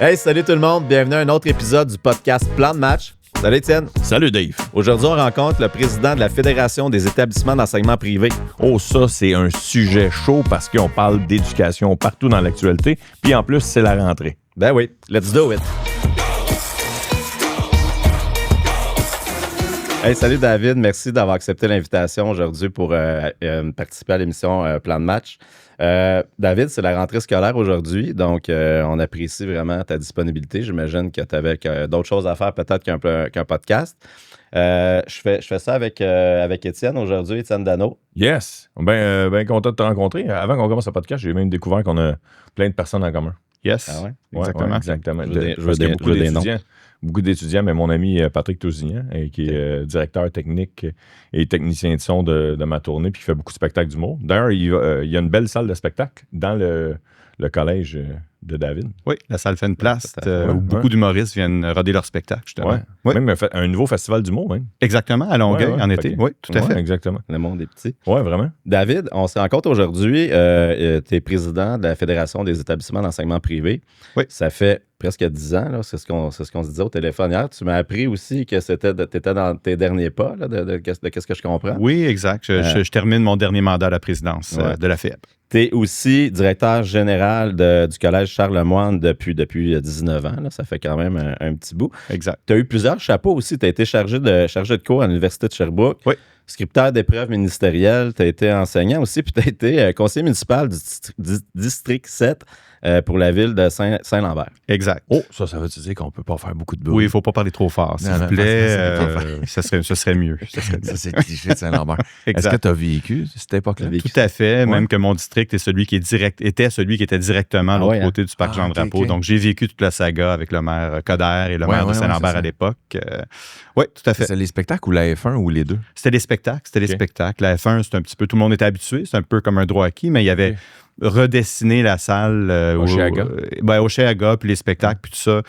Hey, salut tout le monde, bienvenue à un autre épisode du podcast Plan de match. Salut Étienne. Salut Dave. Aujourd'hui, on rencontre le président de la Fédération des établissements d'enseignement privé. Oh, ça, c'est un sujet chaud parce qu'on parle d'éducation partout dans l'actualité. Puis en plus, c'est la rentrée. Ben oui, let's do it. Hey, salut David, merci d'avoir accepté l'invitation aujourd'hui pour participer à l'émission Plan de match. David, c'est la rentrée scolaire aujourd'hui, donc on apprécie vraiment ta disponibilité. J'imagine que tu avais d'autres choses à faire peut-être qu'un podcast. Je fais ça avec Étienne aujourd'hui, Étienne Dano. Yes, ben content de te rencontrer. Avant qu'on commence le podcast, j'ai même découvert qu'on a plein de personnes en commun. Yes, Ah ouais? exactement. Ouais, exactement. Je veux des noms. Beaucoup d'étudiants, mais mon ami Patrick Tousignan, qui est directeur technique et technicien de son de ma tournée, puis qui fait beaucoup de spectacles d'humour. D'ailleurs, il y a une belle salle de spectacle dans le collège de David. Oui, la salle fait une place où beaucoup d'humoristes viennent roder leur spectacle, justement. Ouais. Oui. Même un nouveau festival d'humour, même. Exactement, à Longueuil, en été. Oui, tout à fait. Exactement. Le monde est petit. Oui, vraiment. David, on se rencontre aujourd'hui. Tu es président de la Fédération des établissements d'enseignement privé. Oui. Ça fait presque 10 ans, là, c'est ce qu'on se disait au téléphone hier. Tu m'as appris aussi que tu étais dans tes derniers pas, là, de qu'est-ce que je comprends. Oui, exact. Je termine mon dernier mandat à la présidence de la FEP. Tu es aussi directeur général du Collège Charlemagne depuis 19 ans. Là. Ça fait quand même un petit bout. Exact. Tu as eu plusieurs chapeaux aussi. Tu as été chargé de cours à l'Université de Sherbrooke. Oui. Scripteur d'épreuves ministérielles. Tu as été enseignant aussi. Puis tu as été conseiller municipal du district 7 pour la ville de Saint-Lambert. Exact. Oh, ça veut dire qu'on ne peut pas faire beaucoup de bruit. Oui, il ne faut pas parler trop fort, s'il vous plaît. Ce serait mieux. Ça, c'est le cliché de Saint-Lambert. Exact. Est-ce que tu as vécu cette époque-là? Tout à fait. Même que mon district était celui qui était directement à l'autre côté du parc Jean-Drapeau. Okay. Donc, j'ai vécu toute la saga avec le maire Coderre et le maire de Saint-Lambert à l'époque. Oui, tout à fait. C'est les spectacles ou la F1 ou les deux? C'était des spectacles. La F1, c'est un petit peu... Tout le monde était habitué. C'est un peu comme un droit acquis, mais il y avait... redessiner la salle au Cheaga, puis les spectacles, puis tout ça,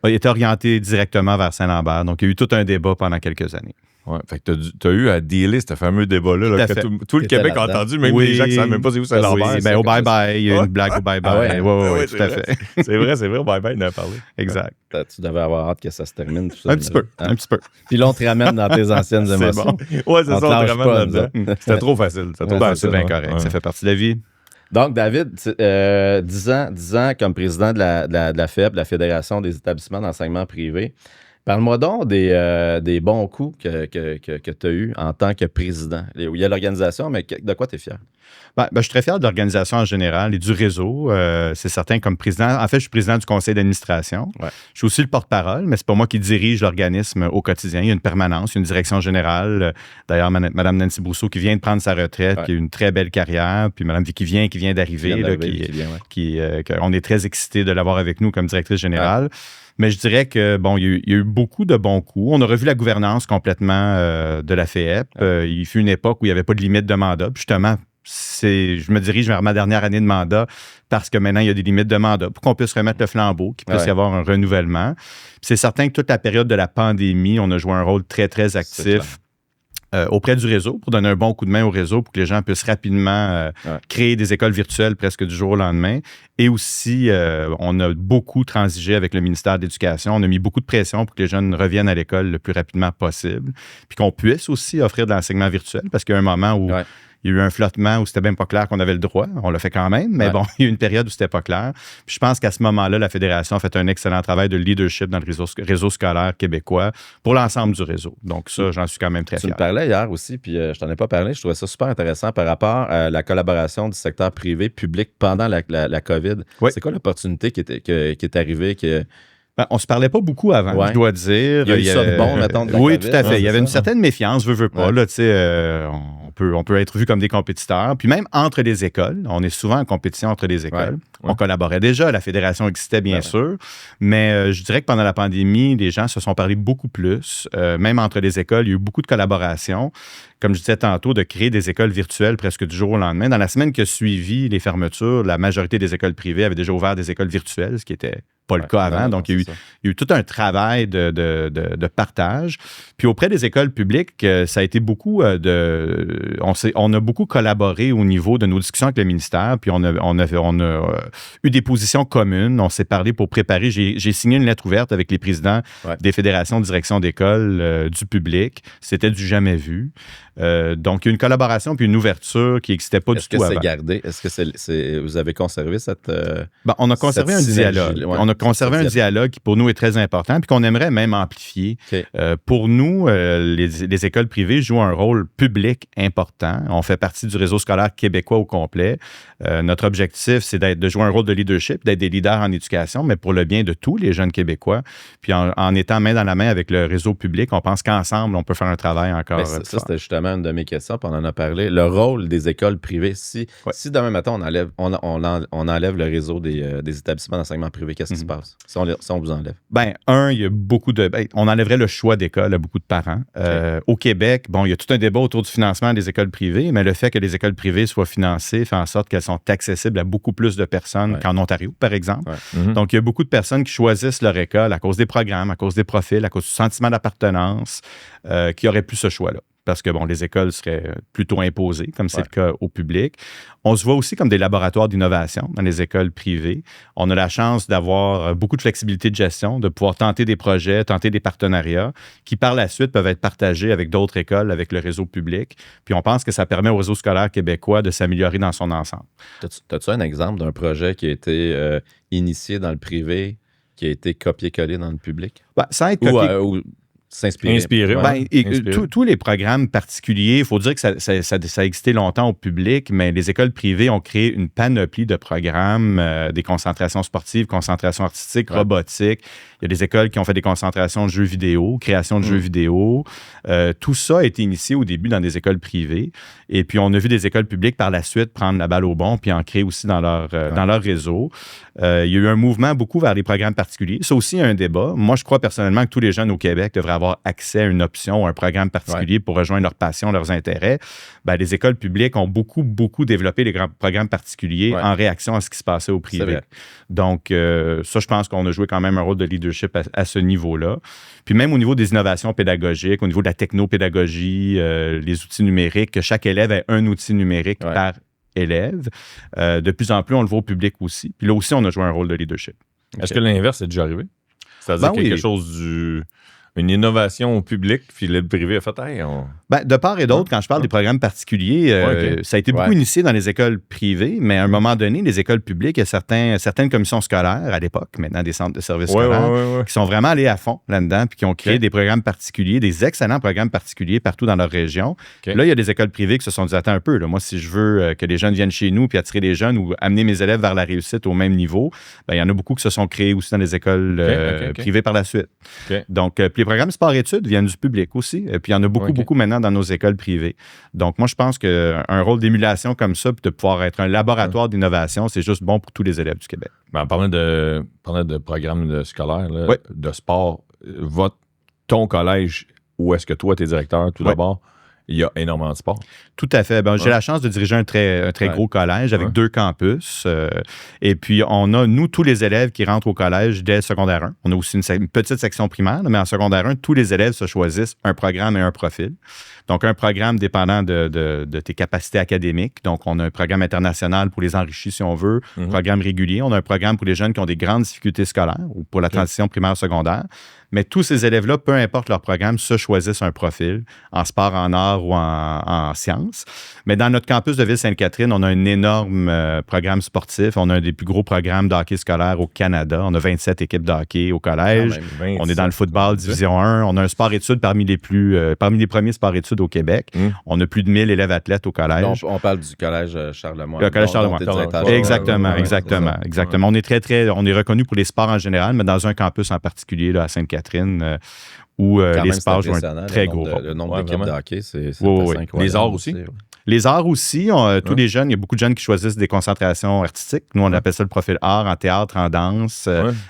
était orienté directement vers Saint-Lambert. Donc, il y a eu tout un débat pendant quelques années. Ouais, fait que tu as eu à dealer ce fameux débat-là que tout le Québec a entendu, même les gens qui ne savent même pas c'est où Saint-Lambert. Oui, au bye-bye, il y a une blague au bye-bye. Oui, tout à fait. C'est vrai, au bye-bye, il en a parlé. Exact. Tu devais avoir hâte que ça se termine. Tout ça, un petit peu. Puis là, on te ramène dans tes anciennes émotions. C'est bon. Ouais, c'est ça, on te ramène là-dedans. C'était trop facile. C'est bien correct. Ça fait partie de la vie. Donc, David, 10 ans comme président de la FEP, de la Fédération des établissements d'enseignement privé. Parle-moi donc des bons coups que tu as eus en tant que président. Il y a l'organisation, mais de quoi tu es fier? Je suis très fier de l'organisation en général et du réseau. C'est certain, comme président. En fait, je suis président du conseil d'administration. Ouais. Je suis aussi le porte-parole, mais c'est pas moi qui dirige l'organisme au quotidien. Il y a une permanence, une direction générale. D'ailleurs, Mme Nancy Brousseau qui vient de prendre sa retraite, qui a eu une très belle carrière. Puis Mme Vicky qui vient d'arriver. On est très excités de l'avoir avec nous comme directrice générale. Ouais. Mais je dirais que, il y a eu beaucoup de bons coups. On a revu la gouvernance complètement de la FEP. Il fut une époque où il n'y avait pas de limite de mandat. Puis justement, je me dirige vers ma dernière année de mandat parce que maintenant, il y a des limites de mandat pour qu'on puisse remettre le flambeau, qu'il puisse y avoir un renouvellement. Puis c'est certain que toute la période de la pandémie, on a joué un rôle très, très actif auprès du réseau pour donner un bon coup de main au réseau pour que les gens puissent rapidement créer des écoles virtuelles presque du jour au lendemain. Et aussi, on a beaucoup transigé avec le ministère de l'Éducation. On a mis beaucoup de pression pour que les jeunes reviennent à l'école le plus rapidement possible. Puis qu'on puisse aussi offrir de l'enseignement virtuel parce qu'il y a un moment où il y a eu un flottement où c'était même pas clair qu'on avait le droit. On l'a fait quand même, mais il y a eu une période où c'était pas clair. Puis je pense qu'à ce moment-là, la Fédération a fait un excellent travail de leadership dans le réseau scolaire québécois pour l'ensemble du réseau. Donc ça, j'en suis quand même très fier. Tu me parlais hier aussi, puis je t'en ai pas parlé. Je trouvais ça super intéressant par rapport à la collaboration du secteur privé-public pendant la COVID. Oui. C'est quoi l'opportunité qui est arrivée? On se parlait pas beaucoup avant, je dois dire. Il y a eu ça de bon, mettons, de la Oui, COVID, tout à fait. Il y avait une certaine méfiance, veux pas. Là, on peut être vu comme des compétiteurs. Puis même entre les écoles, on est souvent en compétition entre les écoles. On collaborait déjà, la fédération existait bien sûr. Mais je dirais que pendant la pandémie, les gens se sont parlé beaucoup plus. Même entre les écoles, il y a eu beaucoup de collaboration. Comme je disais tantôt, de créer des écoles virtuelles presque du jour au lendemain. Dans la semaine qui a suivi les fermetures, la majorité des écoles privées avaient déjà ouvert des écoles virtuelles, ce qui était pas le cas avant. Donc, il y a eu tout un travail de partage. Puis auprès des écoles publiques, ça a été beaucoup on a beaucoup collaboré au niveau de nos discussions avec le ministère, puis on a eu des positions communes. On s'est parlé pour préparer. J'ai signé une lettre ouverte avec les présidents des fédérations de direction d'école du public. C'était du jamais vu. Donc, il y a une collaboration puis une ouverture qui n'existait pas du tout avant. Est-ce que c'est gardé? Est-ce que vous avez conservé cette on a conservé un dialogue. On a conservé un dialogue qui, pour nous, est très important puis qu'on aimerait même amplifier. Okay. Pour nous, les écoles privées jouent un rôle public important. On fait partie du réseau scolaire québécois au complet. Notre objectif, c'est de jouer un rôle de leadership, d'être des leaders en éducation, mais pour le bien de tous les jeunes Québécois. Puis en étant main dans la main avec le réseau public, on pense qu'ensemble, on peut faire un travail encore. Ça, c'était justement une de mes questions, puis on en a parlé. Le rôle des écoles privées, si demain matin, on enlève le réseau des établissements d'enseignement privé, qu'est-ce qui se passe si on vous enlève? Il y a beaucoup on enlèverait le choix d'école à beaucoup de parents. Au Québec, il y a tout un débat autour du financement des écoles privées, mais le fait que les écoles privées soient financées fait en sorte qu'elles sont accessibles à beaucoup plus de personnes qu'en Ontario, par exemple. Donc, il y a beaucoup de personnes qui choisissent leur école à cause des programmes, à cause des profils, à cause du sentiment d'appartenance, qui n'auraient plus ce choix-là. Parce que, les écoles seraient plutôt imposées, comme c'est le cas au public. On se voit aussi comme des laboratoires d'innovation dans les écoles privées. On a la chance d'avoir beaucoup de flexibilité de gestion, de pouvoir tenter des projets, tenter des partenariats qui, par la suite, peuvent être partagés avec d'autres écoles, avec le réseau public. Puis on pense que ça permet au réseau scolaire québécois de s'améliorer dans son ensemble. As-tu un exemple d'un projet qui a été initié dans le privé, qui a été copié-collé dans le public? Ça a été copié. S'inspirer. Tous les programmes particuliers, il faut dire que ça a existé longtemps au public, mais les écoles privées ont créé une panoplie de programmes, des concentrations sportives, concentrations artistiques, robotiques. Il y a des écoles qui ont fait des concentrations de jeux vidéo, création de jeux vidéo. Tout ça a été initié au début dans des écoles privées. Et puis, on a vu des écoles publiques par la suite prendre la balle au bon puis en créer aussi dans leur réseau. Il y a eu un mouvement beaucoup vers les programmes particuliers. Ça aussi, il y a un débat. Moi, je crois personnellement que tous les jeunes au Québec devraient avoir accès à une option ou un programme particulier pour rejoindre leurs passions, leurs intérêts. Les écoles publiques ont beaucoup, beaucoup développé les grands programmes particuliers en réaction à ce qui se passait au privé. Donc, ça, je pense qu'on a joué quand même un rôle de leadership à ce niveau-là. Puis même au niveau des innovations pédagogiques, au niveau de la technopédagogie, les outils numériques, que chaque élève ait un outil numérique par élève. De plus en plus, on le voit au public aussi. Puis là aussi, on a joué un rôle de leadership. Est-ce que l'inverse est déjà arrivé? C'est-à-dire quelque chose une innovation au public, puis le privé a fait de part et d'autre, quand je parle des programmes particuliers, ça a été beaucoup initié dans les écoles privées, mais à un moment donné, les écoles publiques, il y a certaines commissions scolaires à l'époque, maintenant des centres de services scolaires, qui sont vraiment allés à fond là-dedans, puis qui ont créé des programmes particuliers, des excellents programmes particuliers partout dans leur région. Là, il y a des écoles privées qui se sont dit, attends un peu, là, moi, si je veux que les jeunes viennent chez nous, puis attirer les jeunes ou amener mes élèves vers la réussite au même niveau, il y en a beaucoup qui se sont créés aussi dans les écoles privées par la suite. Donc, les programmes sport-études viennent du public aussi. Et puis, il y en a beaucoup maintenant dans nos écoles privées. Donc, moi, je pense qu'un rôle d'émulation comme ça, puis de pouvoir être un laboratoire d'innovation, c'est juste bon pour tous les élèves du Québec. En parlant de programmes scolaires, de sport, ton collège, où est-ce que toi, tu es directeur, tout d'abord? Il y a énormément de sport. Tout à fait. J'ai la chance de diriger un très gros collège avec 2 campus. Et puis, on a, nous, tous les élèves qui rentrent au collège dès le secondaire 1. On a aussi une petite section primaire, mais en secondaire 1, tous les élèves se choisissent un programme et un profil. Donc, un programme dépendant de tes capacités académiques. Donc, on a un programme international pour les enrichis, si on veut, un programme régulier. On a un programme pour les jeunes qui ont des grandes difficultés scolaires ou pour la transition primaire-secondaire. Mais tous ces élèves-là, peu importe leur programme, se choisissent un profil en sport, en art ou en sciences. Mais dans notre campus de Ville-Sainte-Catherine, on a un énorme programme sportif. On a un des plus gros programmes de hockey scolaire au Canada. On a 27 équipes de hockey au collège. On est dans le football Division 1. On a un sport-études parmi les premiers sports-études au Québec. On a plus de 1000 élèves athlètes au collège. Donc, on parle du collège Charlemagne. Le collège Charlemagne. Exactement. On est on est reconnu pour les sports en général, mais dans un campus en particulier là, à Sainte-Catherine, où les sports jouent un très gros rôle. Le nombre d'équipes de hockey, c'est Les arts aussi? Les arts aussi, tous les jeunes, il y a beaucoup de jeunes qui choisissent des concentrations artistiques. Nous, on appelle ça le profil art, en théâtre, en danse,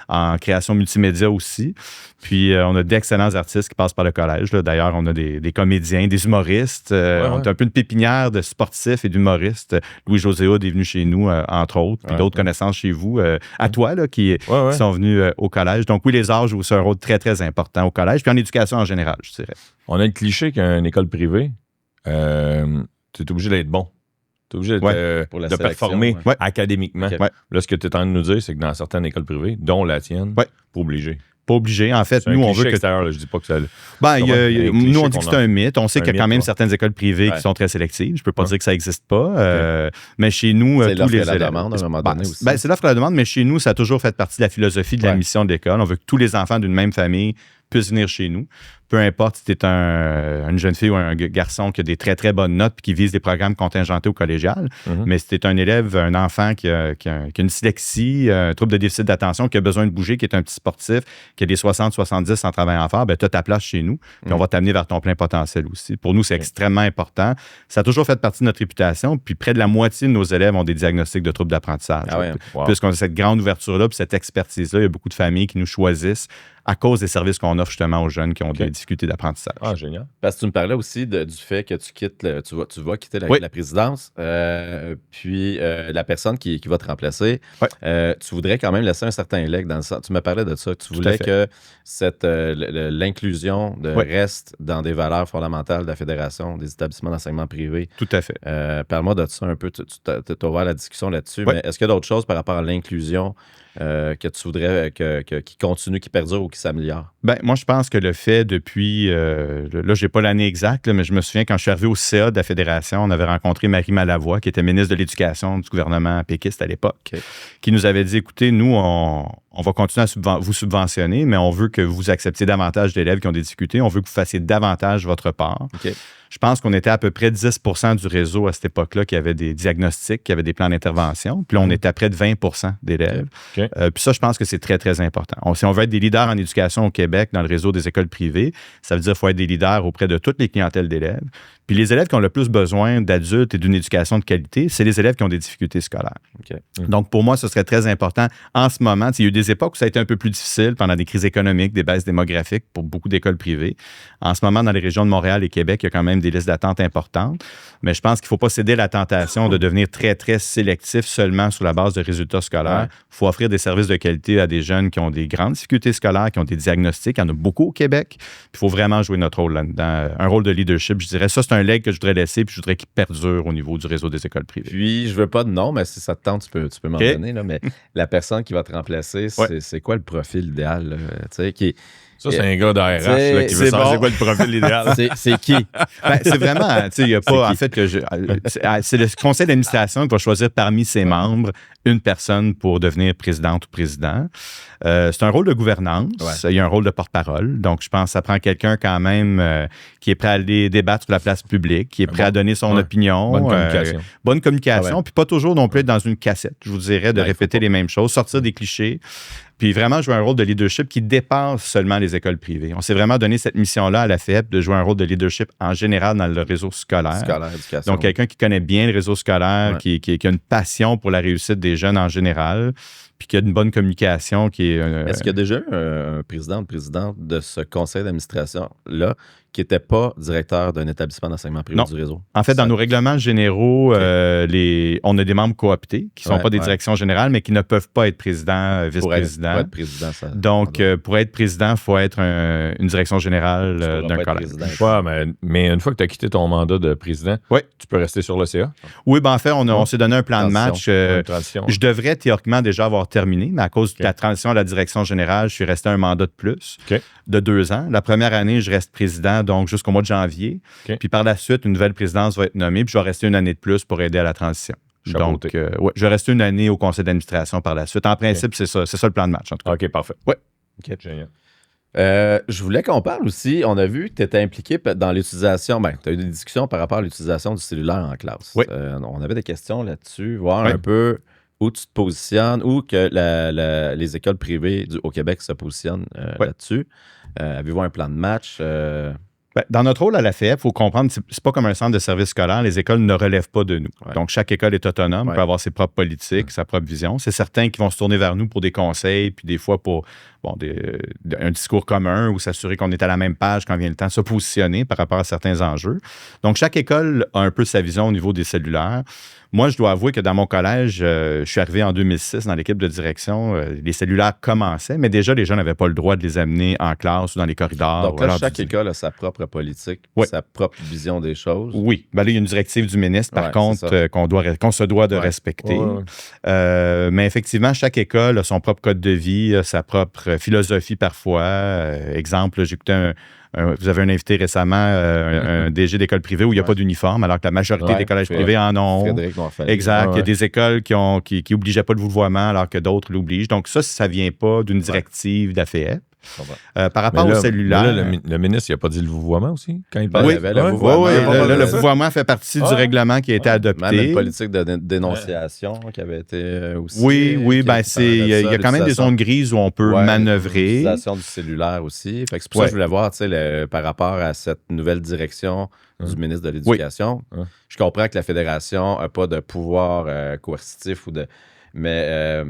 en création multimédia aussi. Puis, on a d'excellents artistes qui passent par le collège. Là. D'ailleurs, on a des comédiens, des humoristes. On a un peu une pépinière de sportifs et d'humoristes. Louis-José Hood est venu chez nous, entre autres. Puis d'autres connaissances chez vous, à toi, là, qui sont venus au collège. Donc, oui, les arts jouent aussi un rôle très, très important au collège. Puis en éducation en général, je dirais. On a le cliché qu'une école privée, tu es obligé d'être bon. Tu es obligé de performer académiquement. Okay. Là, ce que tu es en train de nous dire, c'est que dans certaines écoles privées, dont la tienne, pas obligé. Pas obligé. En fait, nous, on veut que. Là, je dis pas que ça. Nous, on dit que c'est un mythe. On sait qu'il y a quand même certaines écoles privées qui sont très sélectives. Je peux pas dire que ça n'existe pas. Mais chez nous, c'est tous les élèves. C'est l'offre et la demande à un moment donné aussi. C'est l'offre et la demande, mais chez nous, ça a toujours fait partie de la philosophie de la mission de l'école. On veut que tous les enfants d'une même famille puissent venir chez nous. Peu importe si tu es une jeune fille ou un garçon qui a des très, très bonnes notes et qui vise des programmes contingentés au collégial, mais si tu es un élève, un enfant qui a une dyslexie, un trouble de déficit d'attention, qui a besoin de bouger, qui est un petit sportif, qui a des 60-70 en travaillant fort, ben, tu as ta place chez nous, puis on va t'amener vers ton plein potentiel aussi. Pour nous, c'est extrêmement important. Ça a toujours fait partie de notre réputation, puis près de la moitié de nos élèves ont des diagnostics de troubles d'apprentissage. Puisqu'on a cette grande ouverture-là, puis cette expertise-là, il y a beaucoup de familles qui nous choisissent à cause des services qu'on offre justement aux jeunes qui ont des difficultés d'apprentissage. Ah, génial. Parce que tu me parlais aussi du fait que tu quittes tu vas quitter la présidence, puis la personne qui va te remplacer, tu voudrais quand même laisser un certain leg dans le sens. Tu me parlais de ça. Tu voulais que l'inclusion reste dans des valeurs fondamentales de la Fédération des établissements d'enseignement privé. Tout à fait. Parle-moi de ça un peu. Tu as ouvert la discussion là-dessus, mais est-ce qu'il y a d'autres choses par rapport à l'inclusion que tu voudrais qui continue, qui perdure ou qui s'améliore? Ben, moi, je pense que le fait depuis, là, je n'ai pas l'année exacte, là, mais je me souviens quand je suis arrivé au CA de la Fédération, on avait rencontré Marie Malavoie, qui était ministre de l'Éducation du gouvernement péquiste à l'époque, qui nous avait dit, écoutez, nous, on va continuer à vous subventionner, mais on veut que vous acceptiez davantage d'élèves qui ont des difficultés. On veut que vous fassiez davantage votre part. Je pense qu'on était à peu près 10 % du réseau à cette époque-là qui avait des diagnostics, qui avait des plans d'intervention. Puis là, on était à près de 20 % d'élèves. Puis ça, je pense que c'est très, très important. Si on veut être des leaders en éducation au Québec dans le réseau des écoles privées, ça veut dire qu'il faut être des leaders auprès de toutes les clientèles d'élèves. Puis les élèves qui ont le plus besoin d'adultes et d'une éducation de qualité, c'est les élèves qui ont des difficultés scolaires. Donc, pour moi, ce serait très important. En ce moment, il y a eu des époques où ça a été un peu plus difficile pendant des crises économiques, des baisses démographiques pour beaucoup d'écoles privées. En ce moment, dans les régions de Montréal et Québec, il y a quand même des listes d'attente importantes. Mais je pense qu'il ne faut pas céder à la tentation de devenir très, très sélectif seulement sur la base de résultats scolaires. Il faut offrir des services de qualité à des jeunes qui ont des grandes difficultés scolaires, qui ont des diagnostics. Il y en a beaucoup au Québec. Il faut vraiment jouer notre rôle là-dedans. Un rôle de leadership, je dirais. Ça, c'est un leg que je voudrais laisser, puis je voudrais qu'il perdure au niveau du réseau des écoles privées. Puis, je veux pas de nom, mais si ça te tente, tu peux m'en donner. Là, mais la personne qui va te remplacer, c'est quoi le profil idéal? Ça, c'est un gars d'ARH qui veut savoir c'est quoi le profil idéal. C'est qui? C'est vraiment, il n'y a pas, en fait, c'est le conseil d'administration qui va choisir parmi ses membres une personne pour devenir présidente ou président. C'est un rôle de gouvernance. Il y a un rôle de porte-parole. Donc, je pense que ça prend quelqu'un quand même qui est prêt à aller débattre sur la place publique, qui est prêt à donner son opinion. Bonne communication. Puis pas toujours non plus être dans une cassette, je vous dirais, de répéter les mêmes choses, sortir des clichés. Puis vraiment jouer un rôle de leadership qui dépasse seulement les écoles privées. On s'est vraiment donné cette mission-là à la FEP de jouer un rôle de leadership en général dans le réseau scolaire. Donc, quelqu'un qui connaît bien le réseau scolaire, qui a une passion pour la réussite des jeunes en général, puis qui a une bonne communication. Est-ce qu'il y a déjà eu un président ou présidente de ce conseil d'administration-là qui n'était pas directeur d'un établissement d'enseignement privé du réseau? En fait, dans nos règlements généraux, on a des membres cooptés qui ne sont pas des directions générales, mais qui ne peuvent pas être président, vice-président. Pour être président, donc, pour être président, il faut être une direction générale d'un collège. Mais une fois que tu as quitté ton mandat de président, tu peux rester sur le CA? Oui, en fait, on s'est donné un plan de match. Je devrais théoriquement déjà avoir terminé, mais à cause de la transition à la direction générale, je suis resté un mandat de plus de 2 ans. La première année, je reste président, donc jusqu'au mois de janvier. Puis par la suite, une nouvelle présidence va être nommée, puis je vais rester une année de plus pour aider à la transition. Donc, je vais rester une année au conseil d'administration par la suite. En principe, c'est ça le plan de match, en tout cas. OK, parfait. Génial. Je voulais qu'on parle aussi, on a vu que tu étais impliqué dans l'utilisation, tu as eu des discussions par rapport à l'utilisation du cellulaire en classe. On avait des questions là-dessus, voir un peu où tu te positionnes, où que les écoles privées au Québec se positionnent là-dessus. Avez-vous un plan de match? Ben, dans notre rôle à la FEP, il faut comprendre que c'est pas comme un centre de service scolaire. Les écoles ne relèvent pas de nous. Ouais. Donc, chaque école est autonome, peut avoir ses propres politiques, sa propre vision. C'est certains qui vont se tourner vers nous pour des conseils, puis des fois pour un discours commun ou s'assurer qu'on est à la même page quand vient le temps de se positionner par rapport à certains enjeux. Donc, chaque école a un peu sa vision au niveau des cellulaires. Moi, je dois avouer que dans mon collège, je suis arrivé en 2006 dans l'équipe de direction. Les cellulaires commençaient, mais déjà, les gens n'avaient pas le droit de les amener en classe ou dans les corridors. Donc là, chaque école a sa propre politique, sa propre vision des choses. Oui. Ben là, il y a une directive du ministre, par contre, qu'on se doit de respecter. Mais effectivement, chaque école a son propre code de vie, sa propre philosophie parfois. Exemple, j'écoutais vous avez un invité récemment, un DG d'école privée où il n'y a pas d'uniforme, alors que la majorité des collèges privés en ont. Frédéric exact. Il y a des écoles qui n'obligeaient pas le vouvoiement, alors que d'autres l'obligent. Donc ça ne vient pas d'une directive d'AFEP. Par rapport au cellulaire. Le ministre, il n'a pas dit le vouvoiement aussi? Quand il oui, le vouvoiement fait partie du règlement qui a été adopté. Même une politique de dénonciation qui avait été aussi. Oui, il y a quand même des zones grises où on peut manœuvrer. L'utilisation du cellulaire aussi. C'est pour ça que je voulais voir par rapport à cette nouvelle direction du ministre de l'Éducation. Je comprends que la Fédération n'a pas de pouvoir coercitif mais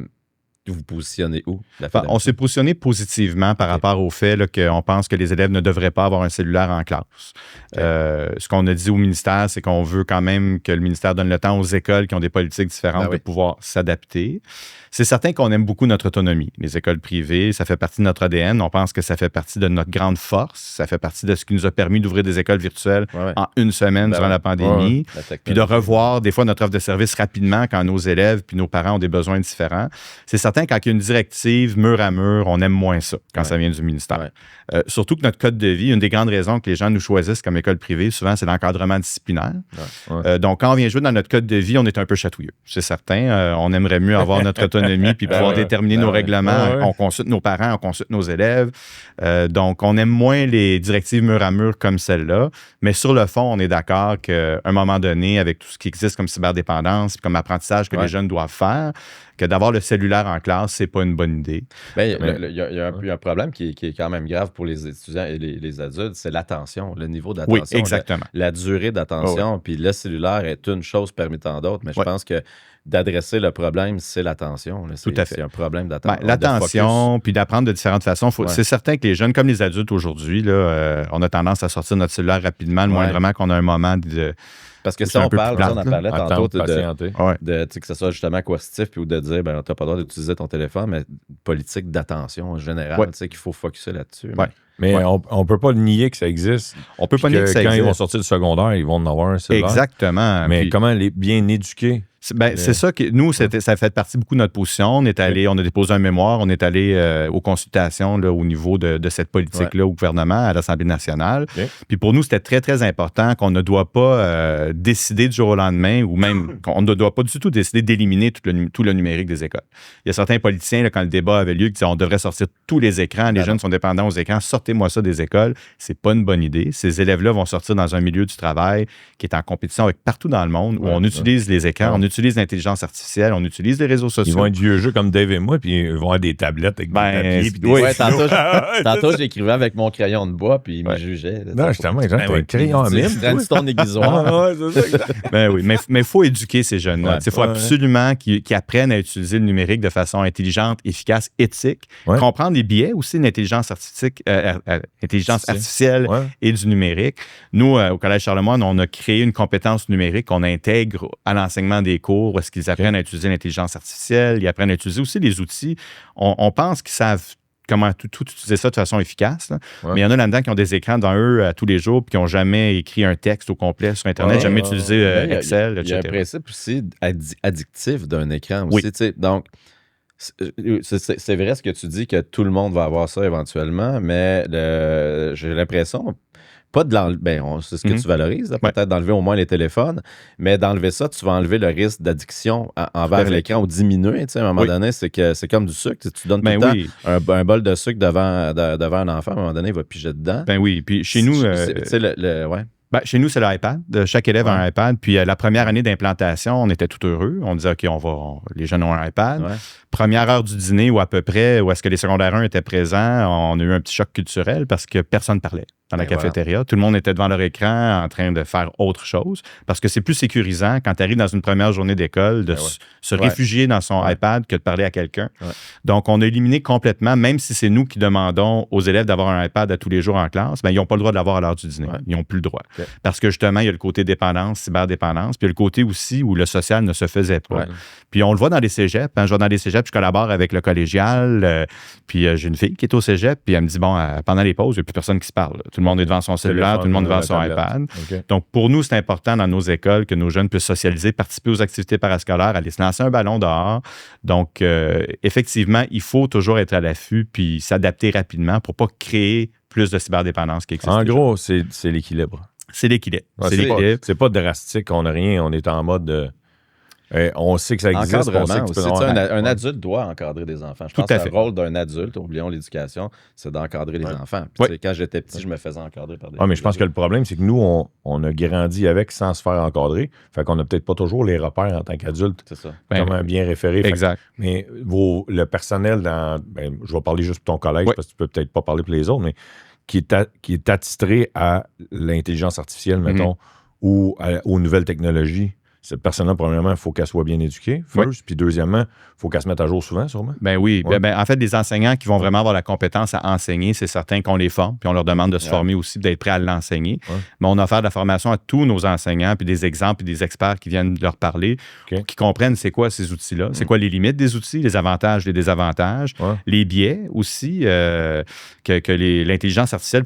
vous positionnez où? On s'est positionné positivement par rapport au fait qu'on pense que les élèves ne devraient pas avoir un cellulaire en classe. Ce qu'on a dit au ministère, c'est qu'on veut quand même que le ministère donne le temps aux écoles qui ont des politiques différentes de pouvoir s'adapter. C'est certain qu'on aime beaucoup notre autonomie. Les écoles privées, ça fait partie de notre ADN. On pense que ça fait partie de notre grande force. Ça fait partie de ce qui nous a permis d'ouvrir des écoles virtuelles en une semaine durant la pandémie. Puis de revoir des fois notre offre de service rapidement quand nos élèves puis nos parents ont des besoins différents. C'est certain, quand il y a une directive mur à mur, on aime moins ça quand ça vient du ministère. Surtout que notre code de vie, une des grandes raisons que les gens nous choisissent comme école privée, souvent, c'est l'encadrement disciplinaire. Donc, quand on vient jouer dans notre code de vie, on est un peu chatouilleux. C'est certain. On aimerait mieux avoir notre autonomie puis pouvoir déterminer nos règlements. On consulte nos parents, on consulte nos élèves. Donc, on aime moins les directives mur à mur comme celle-là. Mais sur le fond, on est d'accord qu'à un moment donné, avec tout ce qui existe comme cyberdépendance, comme apprentissage que les jeunes doivent faire, que d'avoir le cellulaire en classe, c'est pas une bonne idée. Il y a un problème qui est quand même grave pour les étudiants et les adultes, c'est l'attention, le niveau d'attention. Oui, exactement. La durée d'attention, puis le cellulaire est une chose parmi tant d'autres, mais je pense que d'adresser le problème, c'est l'attention. Tout à fait. C'est un problème d'attention. L'attention, puis d'apprendre de différentes façons. C'est certain que les jeunes, comme les adultes aujourd'hui, on a tendance à sortir notre cellulaire rapidement, le moindrement qu'on a un moment de... Parce que si on parle, on en parlait tantôt, que ce soit justement coercitif, puis ou de dire, tu n'as pas le droit d'utiliser ton téléphone, mais politique d'attention en général, qu'il faut focusser là-dessus. Mais on ne peut pas nier que ça existe. On peut pas nier que ça existe. Quand ils vont sortir du secondaire, ils vont en avoir un cellulaire. Exactement. Mais comment les bien éduquer? C'est ça que nous, ça fait partie beaucoup de notre position. On a déposé un mémoire, on est allé aux consultations au niveau de cette politique-là au gouvernement, à l'Assemblée nationale. Puis pour nous, c'était très, très important qu'on ne doit pas décider du jour au lendemain ou même qu'on ne doit pas du tout décider d'éliminer tout le numérique des écoles. Il y a certains politiciens, quand le débat avait lieu, qui disaient on devrait sortir tous les écrans, les jeunes sont dépendants aux écrans, sortez-moi ça des écoles. C'est pas une bonne idée. Ces élèves-là vont sortir dans un milieu du travail qui est en compétition avec partout dans le monde où on utilise les écrans, on utilise l'intelligence artificielle, on utilise les réseaux sociaux. Ils vont être vieux jeux comme Dave et moi, puis ils vont avoir des tablettes avec des papiers. Tantôt, j'écrivais avec mon crayon de bois, puis ils me jugeaient. Non, justement, t'as un crayon en mine. C'est ton aiguisoir. Mais il faut éduquer ces jeunes-là. Il faut absolument qu'ils apprennent à utiliser le numérique de façon intelligente, efficace, éthique. Comprendre les biais aussi de l'intelligence artificielle et du numérique. Nous, au Collège Charlemagne, on a créé une compétence numérique qu'on intègre à l'enseignement des cours où est-ce qu'ils apprennent à utiliser l'intelligence artificielle, ils apprennent à utiliser aussi les outils. On pense qu'ils savent comment tout utiliser ça de façon efficace. Mais il y en a là-dedans qui ont des écrans dans eux tous les jours puis qui n'ont jamais écrit un texte au complet sur Internet, jamais utilisé Excel, etc. Il y a un principe aussi addictif d'un écran aussi. Donc, c'est vrai ce que tu dis que tout le monde va avoir ça éventuellement, mais j'ai l'impression... Pas de l'enlever, c'est ce que tu valorises, peut-être d'enlever au moins les téléphones, mais d'enlever ça, tu vas enlever le risque d'addiction envers l'écran ou diminuer. À un moment donné, c'est comme du sucre. Tu donnes tout le temps un bol de sucre devant un enfant, à un moment donné, il va piger dedans. Puis chez nous... Ben, chez nous, c'est l'iPad. Chaque élève a un iPad. Puis la première année d'implantation, on était tout heureux. On disait, OK, les jeunes ont un iPad. Ouais. Première heure du dîner ou à peu près, où est-ce que les secondaires 1 étaient présents, on a eu un petit choc culturel parce que personne ne parlait dans la cafétéria. Voilà. Tout le monde était devant leur écran en train de faire autre chose parce que c'est plus sécurisant quand tu arrives dans une première journée d'école de se réfugier dans son iPad que de parler à quelqu'un. Ouais. Donc, on a éliminé complètement, même si c'est nous qui demandons aux élèves d'avoir un iPad à tous les jours en classe, ben, ils n'ont pas le droit de l'avoir à l'heure du dîner. Ouais. Ils n'ont plus le droit. Okay. Parce que justement, il y a le côté dépendance, cyberdépendance, puis il y a le côté aussi où le social ne se faisait pas. Ouais. Puis on le voit dans les cégeps. Hein, je vais dans les cégeps, je collabore avec le collégial. Puis j'ai une fille qui est au cégep, puis elle me dit, bon, pendant les pauses, il n'y a plus personne qui se parle. Tout le monde est devant son cellulaire, tout le monde est devant son iPad. Okay. Donc, pour nous, c'est important dans nos écoles que nos jeunes puissent socialiser, participer aux activités parascolaires, aller se lancer un ballon dehors. Donc, effectivement, il faut toujours être à l'affût puis s'adapter rapidement pour ne pas créer plus de cyberdépendance qui existe. En gros, c'est l'équilibre. C'est l'équilibre. Ouais, c'est pas drastique, on n'a rien, on est en mode... on sait que ça existe. Encadrement on sait que aussi. Un adulte doit encadrer des enfants. Je pense que le rôle d'un adulte, oublions l'éducation, c'est d'encadrer les enfants. Puis, quand j'étais petit, je me faisais encadrer par des mais je pense que le problème, c'est que nous, on a grandi avec sans se faire encadrer. Fait qu'on n'a peut-être pas toujours les repères en tant qu'adulte. C'est ça. Comment bien référer. Exact. Mais le personnel je vais parler juste pour ton collège parce que tu peux peut-être pas parler pour les autres, mais qui est attitré à l'intelligence artificielle, mettons, ou aux nouvelles technologies. Cette personne-là, premièrement, il faut qu'elle soit bien éduquée, first. Puis deuxièmement, il faut qu'elle se mette à jour souvent, sûrement. Ben oui. Ouais. Ben, en fait, les enseignants qui vont vraiment avoir la compétence à enseigner, c'est certain qu'on les forme, puis on leur demande de se former aussi, d'être prêts à l'enseigner. Ouais. Mais on offre de la formation à tous nos enseignants, puis des exemples, puis des experts qui viennent leur parler, pour qu'ils comprennent c'est quoi ces outils-là, c'est quoi les limites des outils, les avantages, les désavantages, les biais aussi, que l'intelligence artificielle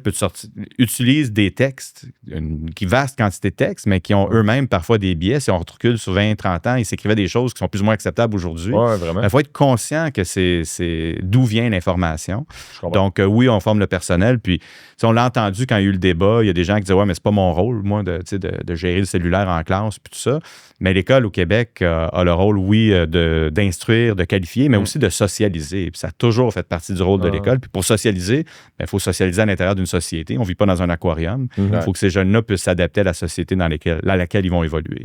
utilise des textes, une vaste quantité de textes, mais qui ont eux-mêmes parfois des biais. Si on recule sur 20-30 ans, ils s'écrivaient des choses qui sont plus ou moins acceptables aujourd'hui. Ouais, vraiment. Il faut être conscient que c'est d'où vient l'information. Donc, oui, on forme le personnel. Puis, on l'a entendu quand il y a eu le débat, il y a des gens qui disaient « Ouais, mais c'est pas mon rôle, moi, de gérer le cellulaire en classe, puis tout ça. » Mais l'école au Québec a le rôle, oui, d'instruire, de qualifier, mais aussi de socialiser. Puis ça a toujours fait partie du rôle de l'école. Puis pour socialiser, il faut socialiser à l'intérieur d'une société. On ne vit pas dans un aquarium. Il faut que ces jeunes-là puissent s'adapter à la société dans laquelle ils vont évoluer.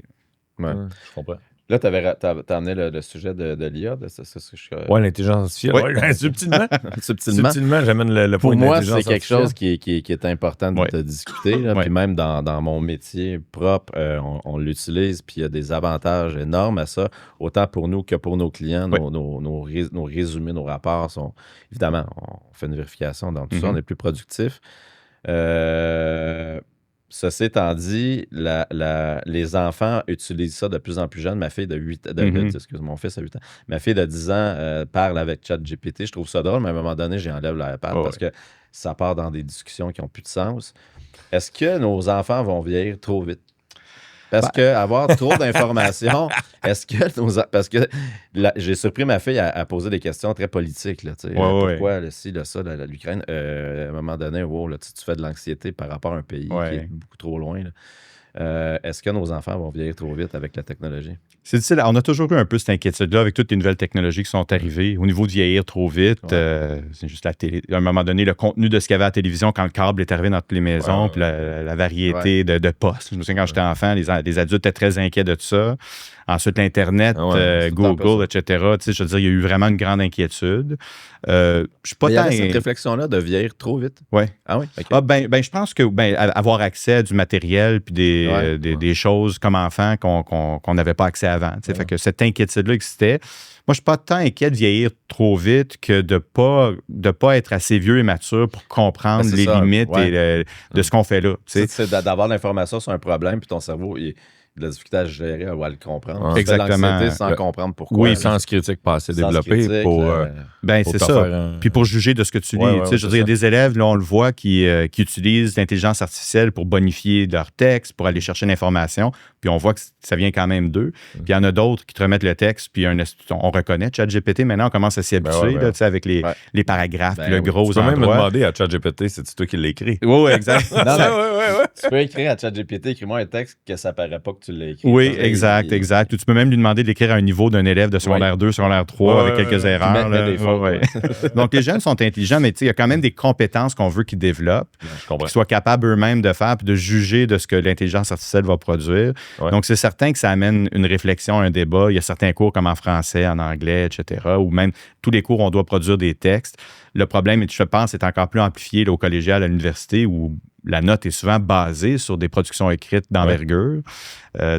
Ouais. Je comprends. Là, tu as amené le sujet de l'IA. Oui, l'intelligence artificielle. Ouais, subtilement. Subtilement, j'amène le point Pour moi, d'intelligence c'est quelque chose qui est important de discuter. Là, puis même dans mon métier propre, on l'utilise, puis il y a des avantages énormes à ça, autant pour nous que pour nos clients. Nos résumés, nos rapports sont... Évidemment, on fait une vérification dans tout ça, on est plus productif. Ceci étant dit, les enfants utilisent ça de plus en plus jeunes. Ma fille de 8 ans, mon fils a 8 ans. Ma fille de 10 ans parle avec ChatGPT. Je trouve ça drôle, mais à un moment donné, j'enlève l'iPad parce que ça part dans des discussions qui n'ont plus de sens. Est-ce que nos enfants vont vieillir trop vite? Parce que avoir trop d'informations, parce que j'ai surpris ma fille à poser des questions très politiques. Là, pourquoi le ci, le ça, l'Ukraine? À un moment donné, là, tu fais de l'anxiété par rapport à un pays qui est beaucoup trop loin. Là. Est-ce que nos enfants vont vieillir trop vite avec la technologie? C'est difficile. On a toujours eu un peu cette inquiétude-là avec toutes les nouvelles technologies qui sont arrivées. Au niveau de vieillir trop vite, c'est juste la télé. À un moment donné, le contenu de ce qu'il y avait à la télévision quand le câble est arrivé dans toutes les maisons, puis la variété de postes. Je me souviens quand j'étais enfant, les adultes étaient très inquiets de tout ça. Ensuite, l'Internet, Google, etc. Tu sais, je veux dire, il y a eu vraiment une grande inquiétude. Je suis pas il y avait cette réflexion-là de vieillir trop vite. Oui. Ah oui? Okay. Je pense que avoir accès à du matériel puis des choses comme enfant qu'on n'avait pas accès avant. Fait que cette inquiétude-là existait. Moi, je ne suis pas tant inquiet de vieillir trop vite que de pas être assez vieux et mature pour comprendre les limites de ce qu'on fait là. C'est d'avoir l'information sur un problème, puis ton cerveau... de la difficulté à gérer, à le comprendre. Exactement. Sans comprendre pourquoi. Oui, sens critique pas assez développé pour c'est ça. Puis pour juger de ce que tu lis. Je veux dire, il y a des élèves, là, on le voit, qui utilisent l'intelligence artificielle pour bonifier leur texte, pour aller chercher l'information. Puis on voit que ça vient quand même d'eux. Puis il y en a d'autres qui te remettent le texte, puis on reconnaît ChatGPT. Maintenant, on commence à s'y habituer avec les paragraphes, puis le gros endroit. Tu peux même me demander à ChatGPT, c'est toi qui l'écris. Oui, exact. Tu peux écrire à ChatGPT, écris-moi un texte que ça paraît pas que que tu l'as écrit. Oui, exact. Ou tu peux même lui demander d'écrire à un niveau d'un élève de secondaire 2, secondaire 3, avec quelques erreurs. Mettre des fautes, Donc, les jeunes sont intelligents, mais il y a quand même des compétences qu'on veut qu'ils développent, qu'ils soient capables eux-mêmes de faire puis de juger de ce que l'intelligence artificielle va produire. Ouais. Donc, c'est certain que ça amène une réflexion, un débat. Il y a certains cours comme en français, en anglais, etc., ou même tous les cours, on doit produire des textes. Le problème, je pense, est encore plus amplifié là, au collégial, à l'université, où la note est souvent basée sur des productions écrites d'envergure.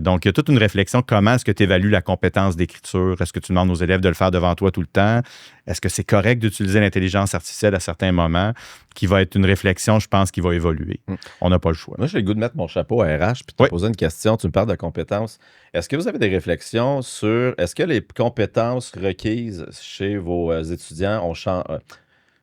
Donc, il y a toute une réflexion. Comment est-ce que tu évalues la compétence d'écriture? Est-ce que tu demandes aux élèves de le faire devant toi tout le temps? Est-ce que c'est correct d'utiliser l'intelligence artificielle à certains moments? Qui va être une réflexion, je pense, qui va évoluer. On n'a pas le choix. Moi, j'ai le goût de mettre mon chapeau à RH puis de te poser une question. Tu me parles de compétences. Est-ce que vous avez des réflexions sur... Est-ce que les compétences requises chez vos étudiants ont changé...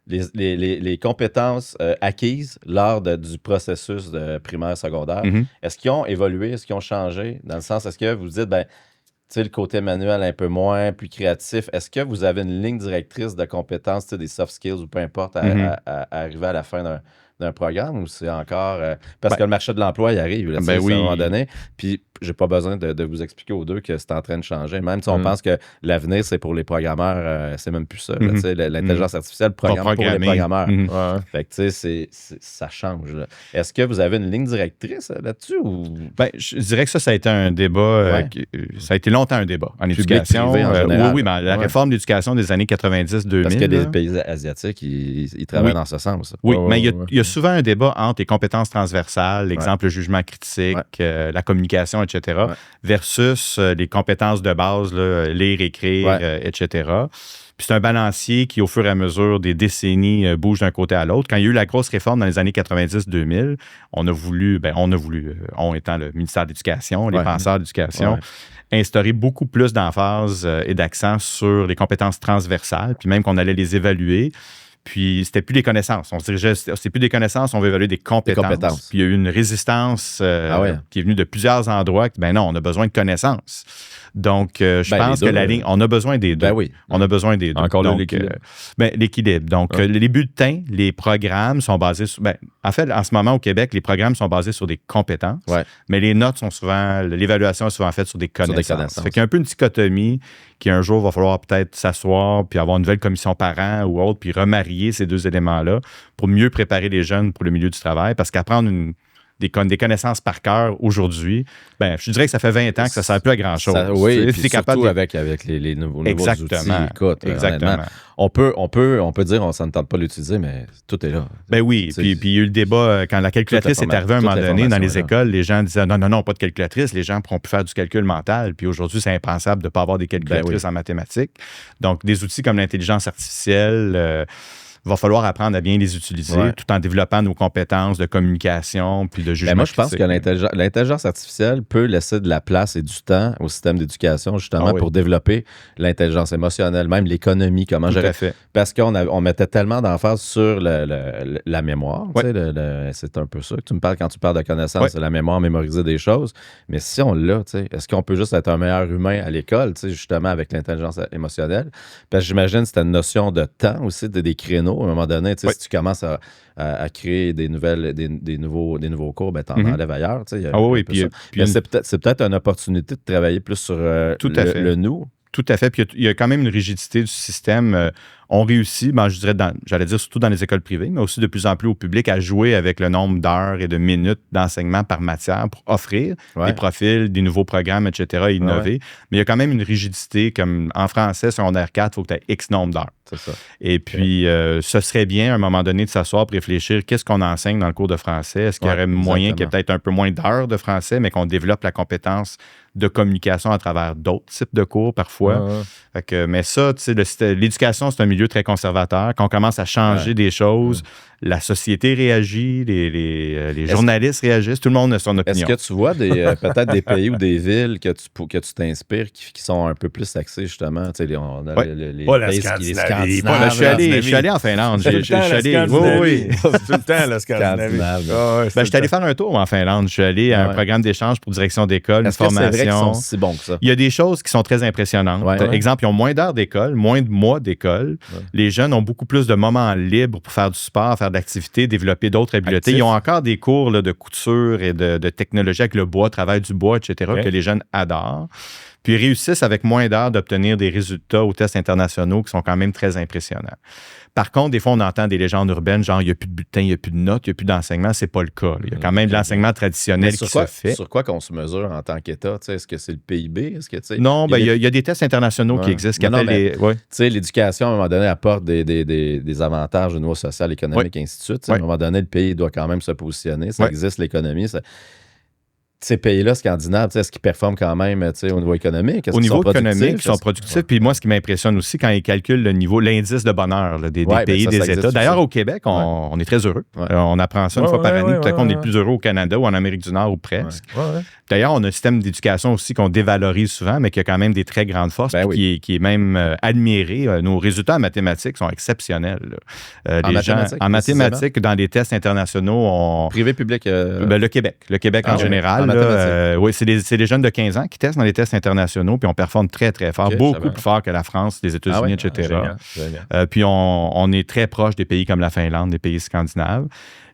Les compétences acquises lors du processus de primaire, secondaire, est-ce qu'ils ont évolué, est-ce qu'ils ont changé? Dans le sens, est-ce que vous dites, tu sais, le côté manuel un peu moins, plus créatif, est-ce que vous avez une ligne directrice de compétences, des soft skills ou peu importe, à arriver à la fin d'un programme ou c'est encore... parce que le marché de l'emploi, il arrive là, à un moment donné. Puis, j'ai pas besoin de vous expliquer aux deux que c'est en train de changer. Même si on pense que l'avenir, c'est pour les programmeurs, c'est même plus ça. L'intelligence artificielle programme pour les programmeurs. Fait que, tu sais, ça change. Là. Est-ce que vous avez une ligne directrice là-dessus? Ou... je dirais que ça a été un débat... ça a été longtemps un débat en éducation. Privé, en général. Oui, la réforme de l'éducation des années 90-2000. Parce que les pays asiatiques, ils travaillent dans ce sens. Oui, mais il y a souvent un débat entre les compétences transversales, l'exemple, le jugement critique, la communication, etc., versus les compétences de base, là, lire, écrire, etc. Puis c'est un balancier qui, au fur et à mesure des décennies, bouge d'un côté à l'autre. Quand il y a eu la grosse réforme dans les années 90-2000, on étant le ministère de l'Éducation, les penseurs d'éducation, instaurer beaucoup plus d'emphase et d'accent sur les compétences transversales, puis même qu'on allait les évaluer. Puis, c'était plus des connaissances. On se dirigeait, c'est plus des connaissances, on veut évaluer des compétences. Puis, il y a eu une résistance qui est venue de plusieurs endroits. Ben non, on a besoin de connaissances. Donc, je pense que la ligne, on a besoin des deux. On a besoin des deux. Encore l'équilibre. L'équilibre. Donc, les bulletins, les programmes sont basés sur... en fait, en ce moment, au Québec, les programmes sont basés sur des compétences. Mais les notes sont souvent... L'évaluation est souvent faite sur des connaissances. Fait qu'il y a un peu une dichotomie qui, un jour, va falloir peut-être s'asseoir puis avoir une nouvelle commission parents ou autre, puis remarier ces deux éléments-là pour mieux préparer les jeunes pour le milieu du travail. Parce qu'apprendre des connaissances par cœur aujourd'hui, je dirais que ça fait 20 ans que ça ne sert plus à grand-chose. Oui, puis surtout avec les nouveaux outils. Écoute, exactement. On peut dire on ne tente pas l'utiliser, mais tout est là. Oui, puis il y a eu le débat, quand la calculatrice est arrivée à un moment donné dans les écoles, les gens disaient non, pas de calculatrice, les gens ne pourront plus faire du calcul mental, puis aujourd'hui, c'est impensable de ne pas avoir des calculatrices en mathématiques. Donc, des outils comme l'intelligence artificielle... va falloir apprendre à bien les utiliser tout en développant nos compétences de communication puis de jugement. Moi, je pense que l'intelligence artificielle peut laisser de la place et du temps au système d'éducation justement pour développer l'intelligence émotionnelle, même l'économie, comment gérer. Parce qu'on mettait tellement d'emphase sur la mémoire. C'est un peu ça que tu me parles quand tu parles de connaissances, c'est la mémoire, mémoriser des choses. Mais si on l'a, est-ce qu'on peut juste être un meilleur humain à l'école, justement avec l'intelligence émotionnelle? Parce que j'imagine que c'est une notion de temps aussi, des créneaux. À un moment donné, si tu commences à créer des nouveaux cours, t'en enlèves ailleurs. C'est peut-être une opportunité de travailler plus sur le nous. Tout à fait. Puis il y a quand même une rigidité du système. On réussit, je dirais, j'allais dire surtout dans les écoles privées, mais aussi de plus en plus au public, à jouer avec le nombre d'heures et de minutes d'enseignement par matière pour offrir des profils, des nouveaux programmes, etc., et innover. Mais il y a quand même une rigidité, comme en français, secondaire 4, il faut que tu aies X nombre d'heures. C'est ça. Et puis, ce serait bien, à un moment donné, de s'asseoir pour réfléchir qu'est-ce qu'on enseigne dans le cours de français. Est-ce qu'il y aurait moyen qu'il y ait peut-être un peu moins d'heures de français, mais qu'on développe la compétence de communication à travers d'autres types de cours, parfois. Mais ça, l'éducation, c'est un milieu très conservateur. Quand on commence à changer des choses, la société réagit, les journalistes réagissent, tout le monde a son opinion. Est-ce que tu vois peut-être des pays ou des villes que tu t'inspires qui sont un peu plus axés, justement? On a les pays scandinaves. Je suis allé en Finlande. Tout le temps, la Scandinavie. Je suis allé faire un tour en Finlande. Je suis allé à un programme d'échange pour direction d'école, une formation. C'est vrai qu'ils sont si bons que ça? Il y a des choses qui sont très impressionnantes. Exemple, ils ont moins d'heures d'école, moins de mois d'école, Les jeunes ont beaucoup plus de moments libres pour faire du sport, faire de l'activité, développer d'autres habiletés. Ils ont encore des cours là, de couture et de technologie avec le bois, travail du bois, etc., que les jeunes adorent. Puis ils réussissent avec moins d'heures d'obtenir des résultats aux tests internationaux qui sont quand même très impressionnants. Par contre, des fois, on entend des légendes urbaines, genre il n'y a plus de bulletins, il n'y a plus de notes, il n'y a plus d'enseignement. C'est pas le cas. Il y a quand même de l'enseignement traditionnel qui se fait. Sur quoi qu'on se mesure en tant qu'État? Est-ce que c'est le PIB? Non, il y a des tests internationaux qui existent. L'éducation, à un moment donné, apporte des avantages au niveau social, économique, et ainsi de suite. À un moment donné, le pays doit quand même se positionner. Ça existe, l'économie. Ces pays-là, scandinaves, est-ce qu'ils performent quand même au niveau économique? Au niveau économique, ils sont productifs. Puis moi, ce qui m'impressionne aussi, quand ils calculent le niveau, l'indice de bonheur des pays, des États. D'ailleurs, au Québec, on est très heureux. On apprend ça une fois par année. Peut-être qu'on est plus heureux au Canada ou en Amérique du Nord ou presque. D'ailleurs, on a un système d'éducation aussi qu'on dévalorise souvent, mais qui a quand même des très grandes forces, qui est même admiré. Nos résultats en mathématiques sont exceptionnels. En mathématiques, dans les tests internationaux, privé, public? Le Québec en général. C'est les jeunes de 15 ans qui testent dans les tests internationaux, puis on performe très, très fort, beaucoup plus fort que la France, les États-Unis, etc. Génial. Puis on est très proche des pays comme la Finlande, des pays scandinaves.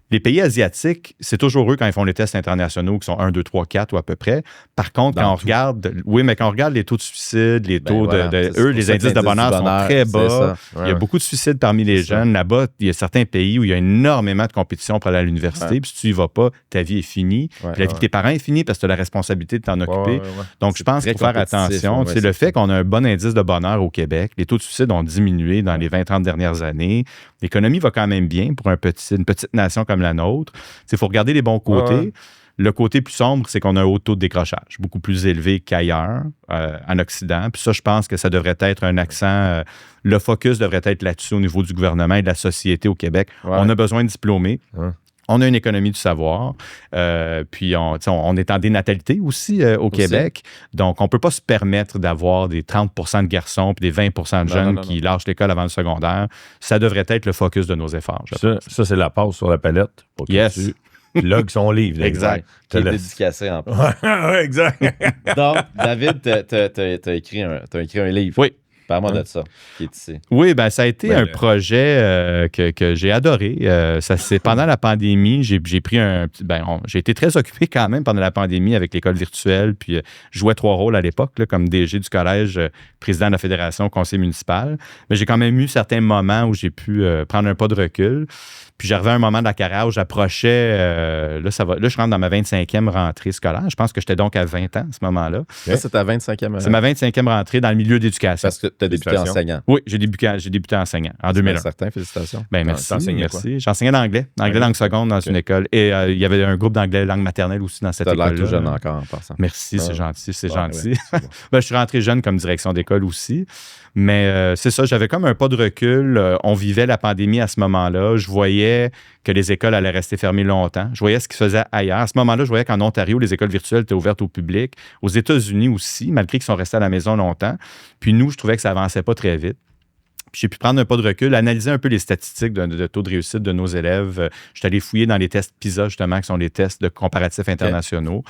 Les pays asiatiques, c'est toujours eux quand ils font les tests internationaux qui sont 1, 2, 3, 4 ou à peu près. Par contre, quand on regarde les taux de suicide, les taux les indices de bonheur sont très bas. Il y a beaucoup de suicides parmi les jeunes. Là-bas, il y a certains pays où il y a énormément de compétition pour aller à l'université. Puis si tu y vas pas, ta vie est finie. Puis la vie de tes parents est finie parce que tu as la responsabilité de t'en occuper. Donc, je pense qu'il faut faire attention. C'est le fait qu'on a un bon indice de bonheur au Québec. Les taux de suicide ont diminué dans les 20-30 dernières années. L'économie va quand même bien pour une petite nation comme la nôtre. Il faut regarder les bons côtés. Le côté plus sombre, c'est qu'on a un haut taux de décrochage, beaucoup plus élevé qu'ailleurs en Occident. Puis ça, je pense que ça devrait être un accent. Le focus devrait être là-dessus au niveau du gouvernement et de la société au Québec. On a besoin de diplômés. On a une économie du savoir. Puis on est en dénatalité aussi au Québec. Donc, on ne peut pas se permettre d'avoir des 30 de garçons puis des 20 de jeunes qui lâchent l'école avant le secondaire. Ça devrait être le focus de nos efforts. Ça c'est la passe sur la palette pour que tu logues son livre. Exact. Qui est dédicacé en plus. Exact. Donc, David, tu as écrit un livre. Oui. Parle-moi de ça, qui est ici. Oui, ça a été un projet que j'ai adoré. C'est pendant la pandémie, j'ai pris j'ai été très occupé quand même pendant la pandémie avec l'école virtuelle, puis je jouais 3 rôles à l'époque, comme DG du collège, président de la fédération, conseiller municipal. Mais j'ai quand même eu certains moments où j'ai pu prendre un pas de recul. Puis j'arrivais à un moment de la carrière où j'approchais, là, je rentre dans ma 25e rentrée scolaire. Je pense que j'étais donc à 20 ans à ce moment-là. Là, c'est ta 25e. C'est ma 25e rentrée dans le milieu d'éducation. Parce que tu as débuté enseignant. Oui, j'ai débuté enseignant en 2001. Certain, félicitations. Merci. J'enseignais l'anglais langue seconde dans une école. Et il y avait un groupe d'anglais langue maternelle aussi dans cette école-là. Tu as l'air tout jeune encore en passant. Merci, c'est gentil. Je suis rentré jeune comme direction d'école aussi. Mais c'est ça, j'avais comme un pas de recul. On vivait la pandémie à ce moment-là. Je voyais que les écoles allaient rester fermées longtemps. Je voyais ce qui se faisait ailleurs. À ce moment-là, je voyais qu'en Ontario, les écoles virtuelles étaient ouvertes au public. Aux États-Unis aussi, malgré qu'ils sont restés à la maison longtemps. Puis nous, je trouvais que ça avançait pas très vite. Puis j'ai pu prendre un pas de recul, analyser un peu les statistiques de taux de réussite de nos élèves. Je suis allé fouiller dans les tests PISA, justement, qui sont les tests de comparatifs internationaux,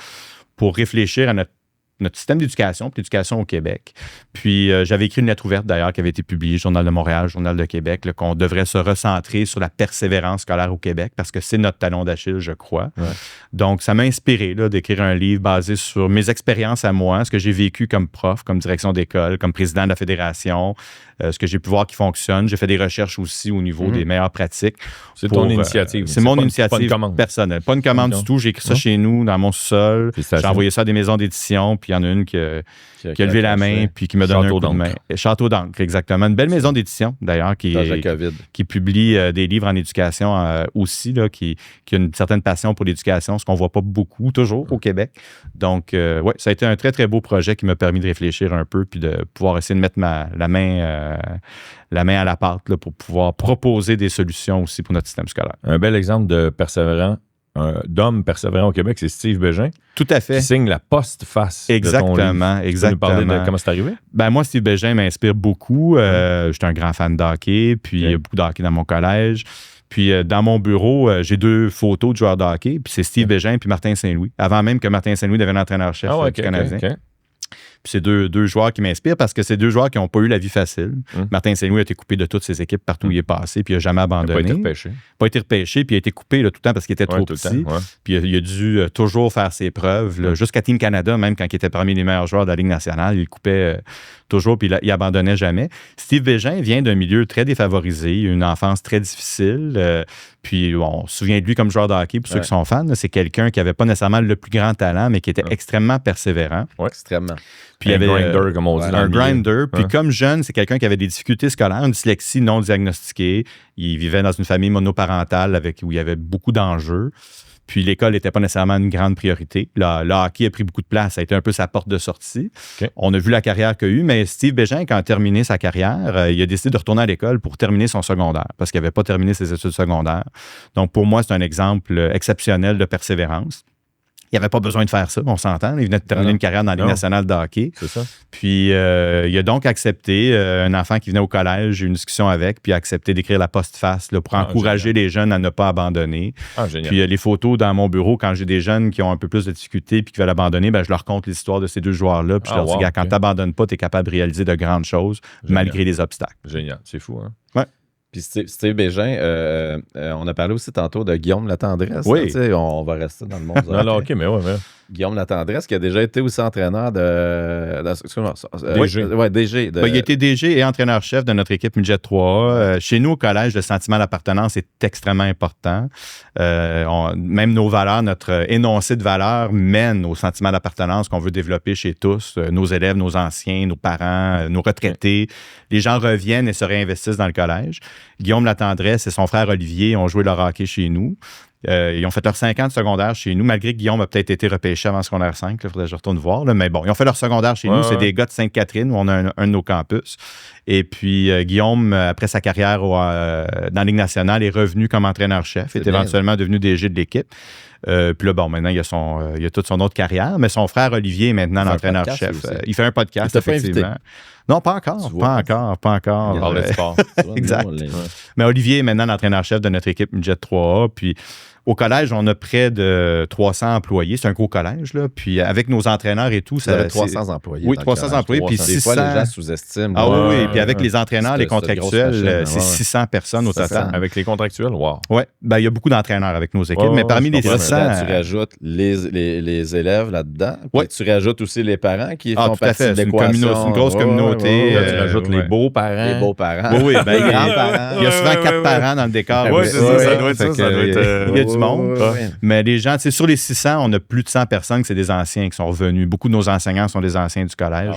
pour réfléchir à notre système d'éducation, puis l'éducation au Québec. Puis j'avais écrit une lettre ouverte, d'ailleurs, qui avait été publiée, Journal de Montréal, Journal de Québec, là, qu'on devrait se recentrer sur la persévérance scolaire au Québec, parce que c'est notre talon d'Achille, je crois. Ouais. Donc, ça m'a inspiré là, d'écrire un livre basé sur mes expériences à moi, ce que j'ai vécu comme prof, comme direction d'école, comme président de la fédération, ce que j'ai pu voir qui fonctionne. J'ai fait des recherches aussi au niveau des meilleures pratiques. C'est ton initiative. C'est mon initiative personnelle. Pas une commande du tout. J'ai écrit ça chez nous, dans mon sous-sol. J'ai envoyé ça à des maisons d'édition, puis il y en a une qui a levé la main puis qui me donne un coup de main. Château d'encre, exactement. Une belle maison d'édition, d'ailleurs, qui publie des livres en éducation aussi, là, qui a une certaine passion pour l'éducation, ce qu'on ne voit pas beaucoup, toujours, au Québec. Donc, ça a été un très, très beau projet qui m'a permis de réfléchir un peu puis de pouvoir essayer de mettre la main à la pâte là, pour pouvoir proposer des solutions aussi pour notre système scolaire. Un bel exemple de d'homme persévérant au Québec, c'est Steve Bégin. Tout à fait. Qui signe la postface de ton livre. Tu peux nous parler de comment c'est arrivé? Moi, Steve Bégin m'inspire beaucoup. J'étais un grand fan de hockey, puis il y a beaucoup de hockey dans mon collège. Puis dans mon bureau, j'ai 2 photos de joueurs de hockey, puis c'est Steve Bégin puis Martin Saint-Louis, avant même que Martin Saint-Louis devienne entraîneur-chef du Canadien. Puis c'est deux joueurs qui m'inspirent parce que c'est 2 joueurs qui n'ont pas eu la vie facile. Martin Saint-Louis a été coupé de toutes ses équipes partout où il est passé, puis il n'a jamais abandonné. Il n'a pas été repêché, puis il a été coupé là, tout le temps parce qu'il était trop petit. Puis il a dû toujours faire ses preuves. Là, jusqu'à Team Canada, même quand il était parmi les meilleurs joueurs de la Ligue nationale, il coupait toujours, puis il abandonnait jamais. Steve Bégin vient d'un milieu très défavorisé, une enfance très difficile. Puis on se souvient de lui comme joueur de hockey, pour ceux qui sont fans. Là, c'est quelqu'un qui n'avait pas nécessairement le plus grand talent, mais qui était extrêmement persévérant. Extrêmement. Puis il avait grinder, comme on dit. Un grinder. Puis comme jeune, c'est quelqu'un qui avait des difficultés scolaires, une dyslexie non diagnostiquée. Il vivait dans une famille monoparentale où il y avait beaucoup d'enjeux. Puis l'école n'était pas nécessairement une grande priorité. Le hockey a pris beaucoup de place. Ça a été un peu sa porte de sortie. Okay. On a vu la carrière qu'il a eue, mais Steve Bégin, quand il a terminé sa carrière, il a décidé de retourner à l'école pour terminer son secondaire, parce qu'il n'avait pas terminé ses études secondaires. Donc pour moi, c'est un exemple exceptionnel de persévérance. Il n'avait pas besoin de faire ça, on s'entend. Il venait de terminer une carrière dans la Ligue nationale de hockey. C'est ça. Puis, il a donc accepté, un enfant qui venait au collège, j'ai eu une discussion avec, puis il a accepté d'écrire la postface là, pour encourager les jeunes à ne pas abandonner. Puis, les photos dans mon bureau, quand j'ai des jeunes qui ont un peu plus de difficultés puis qui veulent abandonner, je leur conte l'histoire de ces 2 joueurs-là. Puis, je leur dis, quand tu n'abandonnes pas, tu es capable de réaliser de grandes choses malgré les obstacles. Génial. C'est fou, hein? Ouais. Puis Steve Bégin, on a parlé aussi tantôt de Guillaume Latendresse. Oui. Là, on va rester dans le monde. Non, OK, mais ouais. Guillaume Latendresse, qui a déjà été aussi entraîneur DG. DG. Il a été DG et entraîneur-chef de notre équipe Midget 3A. Chez nous, au collège, le sentiment d'appartenance est extrêmement important. Même nos valeurs, notre énoncé de valeurs mène au sentiment d'appartenance qu'on veut développer chez tous, nos élèves, nos anciens, nos parents, nos retraités. Les gens reviennent et se réinvestissent dans le collège. Guillaume Latendresse et son frère Olivier ont joué leur hockey chez nous. Ils ont fait leur 5 ans de secondaire chez nous, malgré que Guillaume a peut-être été repêché avant secondaire 5. Il faudrait que je retourne voir. Là, mais bon, ils ont fait leur secondaire chez nous. C'est des gars de Sainte-Catherine, où on a un de nos campus. Et puis, Guillaume, après sa carrière dans la Ligue nationale, est revenu comme entraîneur-chef, est éventuellement devenu DG de l'équipe. Puis là, bon, maintenant, il a toute son autre carrière, mais son frère Olivier est maintenant l'entraîneur-chef. Il fait un podcast, effectivement. Non, pas encore. Pas encore. On parle de sport. Exact. Mais Olivier est maintenant l'entraîneur-chef de notre équipe Midget 3A. Puis au collège, on a près de 300 employés. C'est un gros collège, là. Puis avec nos entraîneurs et tout, ça avait 300 employés. Oui, 300 employés. Puis 600. Des fois, les gens sous-estiment. Ah oui. Puis avec les entraîneurs, les contractuels, c'est 600 personnes au total. Avec les contractuels, wow. Oui. Il y a beaucoup d'entraîneurs avec nos équipes. Mais parmi les 600... Tu rajoutes les élèves là-dedans. Puis tu rajoutes aussi les parents qui font partie de l'équation. C'est une grosse communauté. Tu rajoutes les beaux-parents. Les beaux-parents. Oui, les grands-parents. Il y a souvent 4 parents dans le décor. Oui, c'est ça. Ça doit être... Il y a du monde. Mais les gens, sur les 600, on a plus de 100 personnes que c'est des anciens qui sont revenus. Beaucoup de nos enseignants sont des anciens du collège.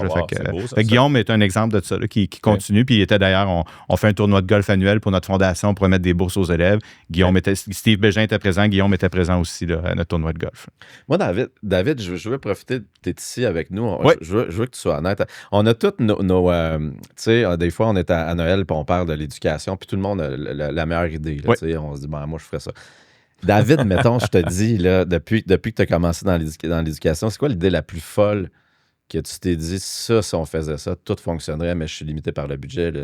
Guillaume est un exemple de ça, qui continue. Puis il était d'ailleurs, on fait un tournoi de golf annuel pour notre fondation pour remettre des bourses aux élèves. Steve Bégin était présent, Guillaume était présent aussi là, à notre tournoi de golf. Moi, David, je veux profiter d'être ici avec nous. Je veux que tu sois honnête. On a toutes nos tu sais, des fois, on est à Noël et on parle de l'éducation, puis tout le monde a la meilleure idée. Là, on se dit, moi, je ferais ça. David, mettons, je te dis, là, depuis que tu as commencé dans l'éducation, c'est quoi l'idée la plus folle que tu t'es dit, ça, si on faisait ça, tout fonctionnerait, mais je suis limité par le budget, là.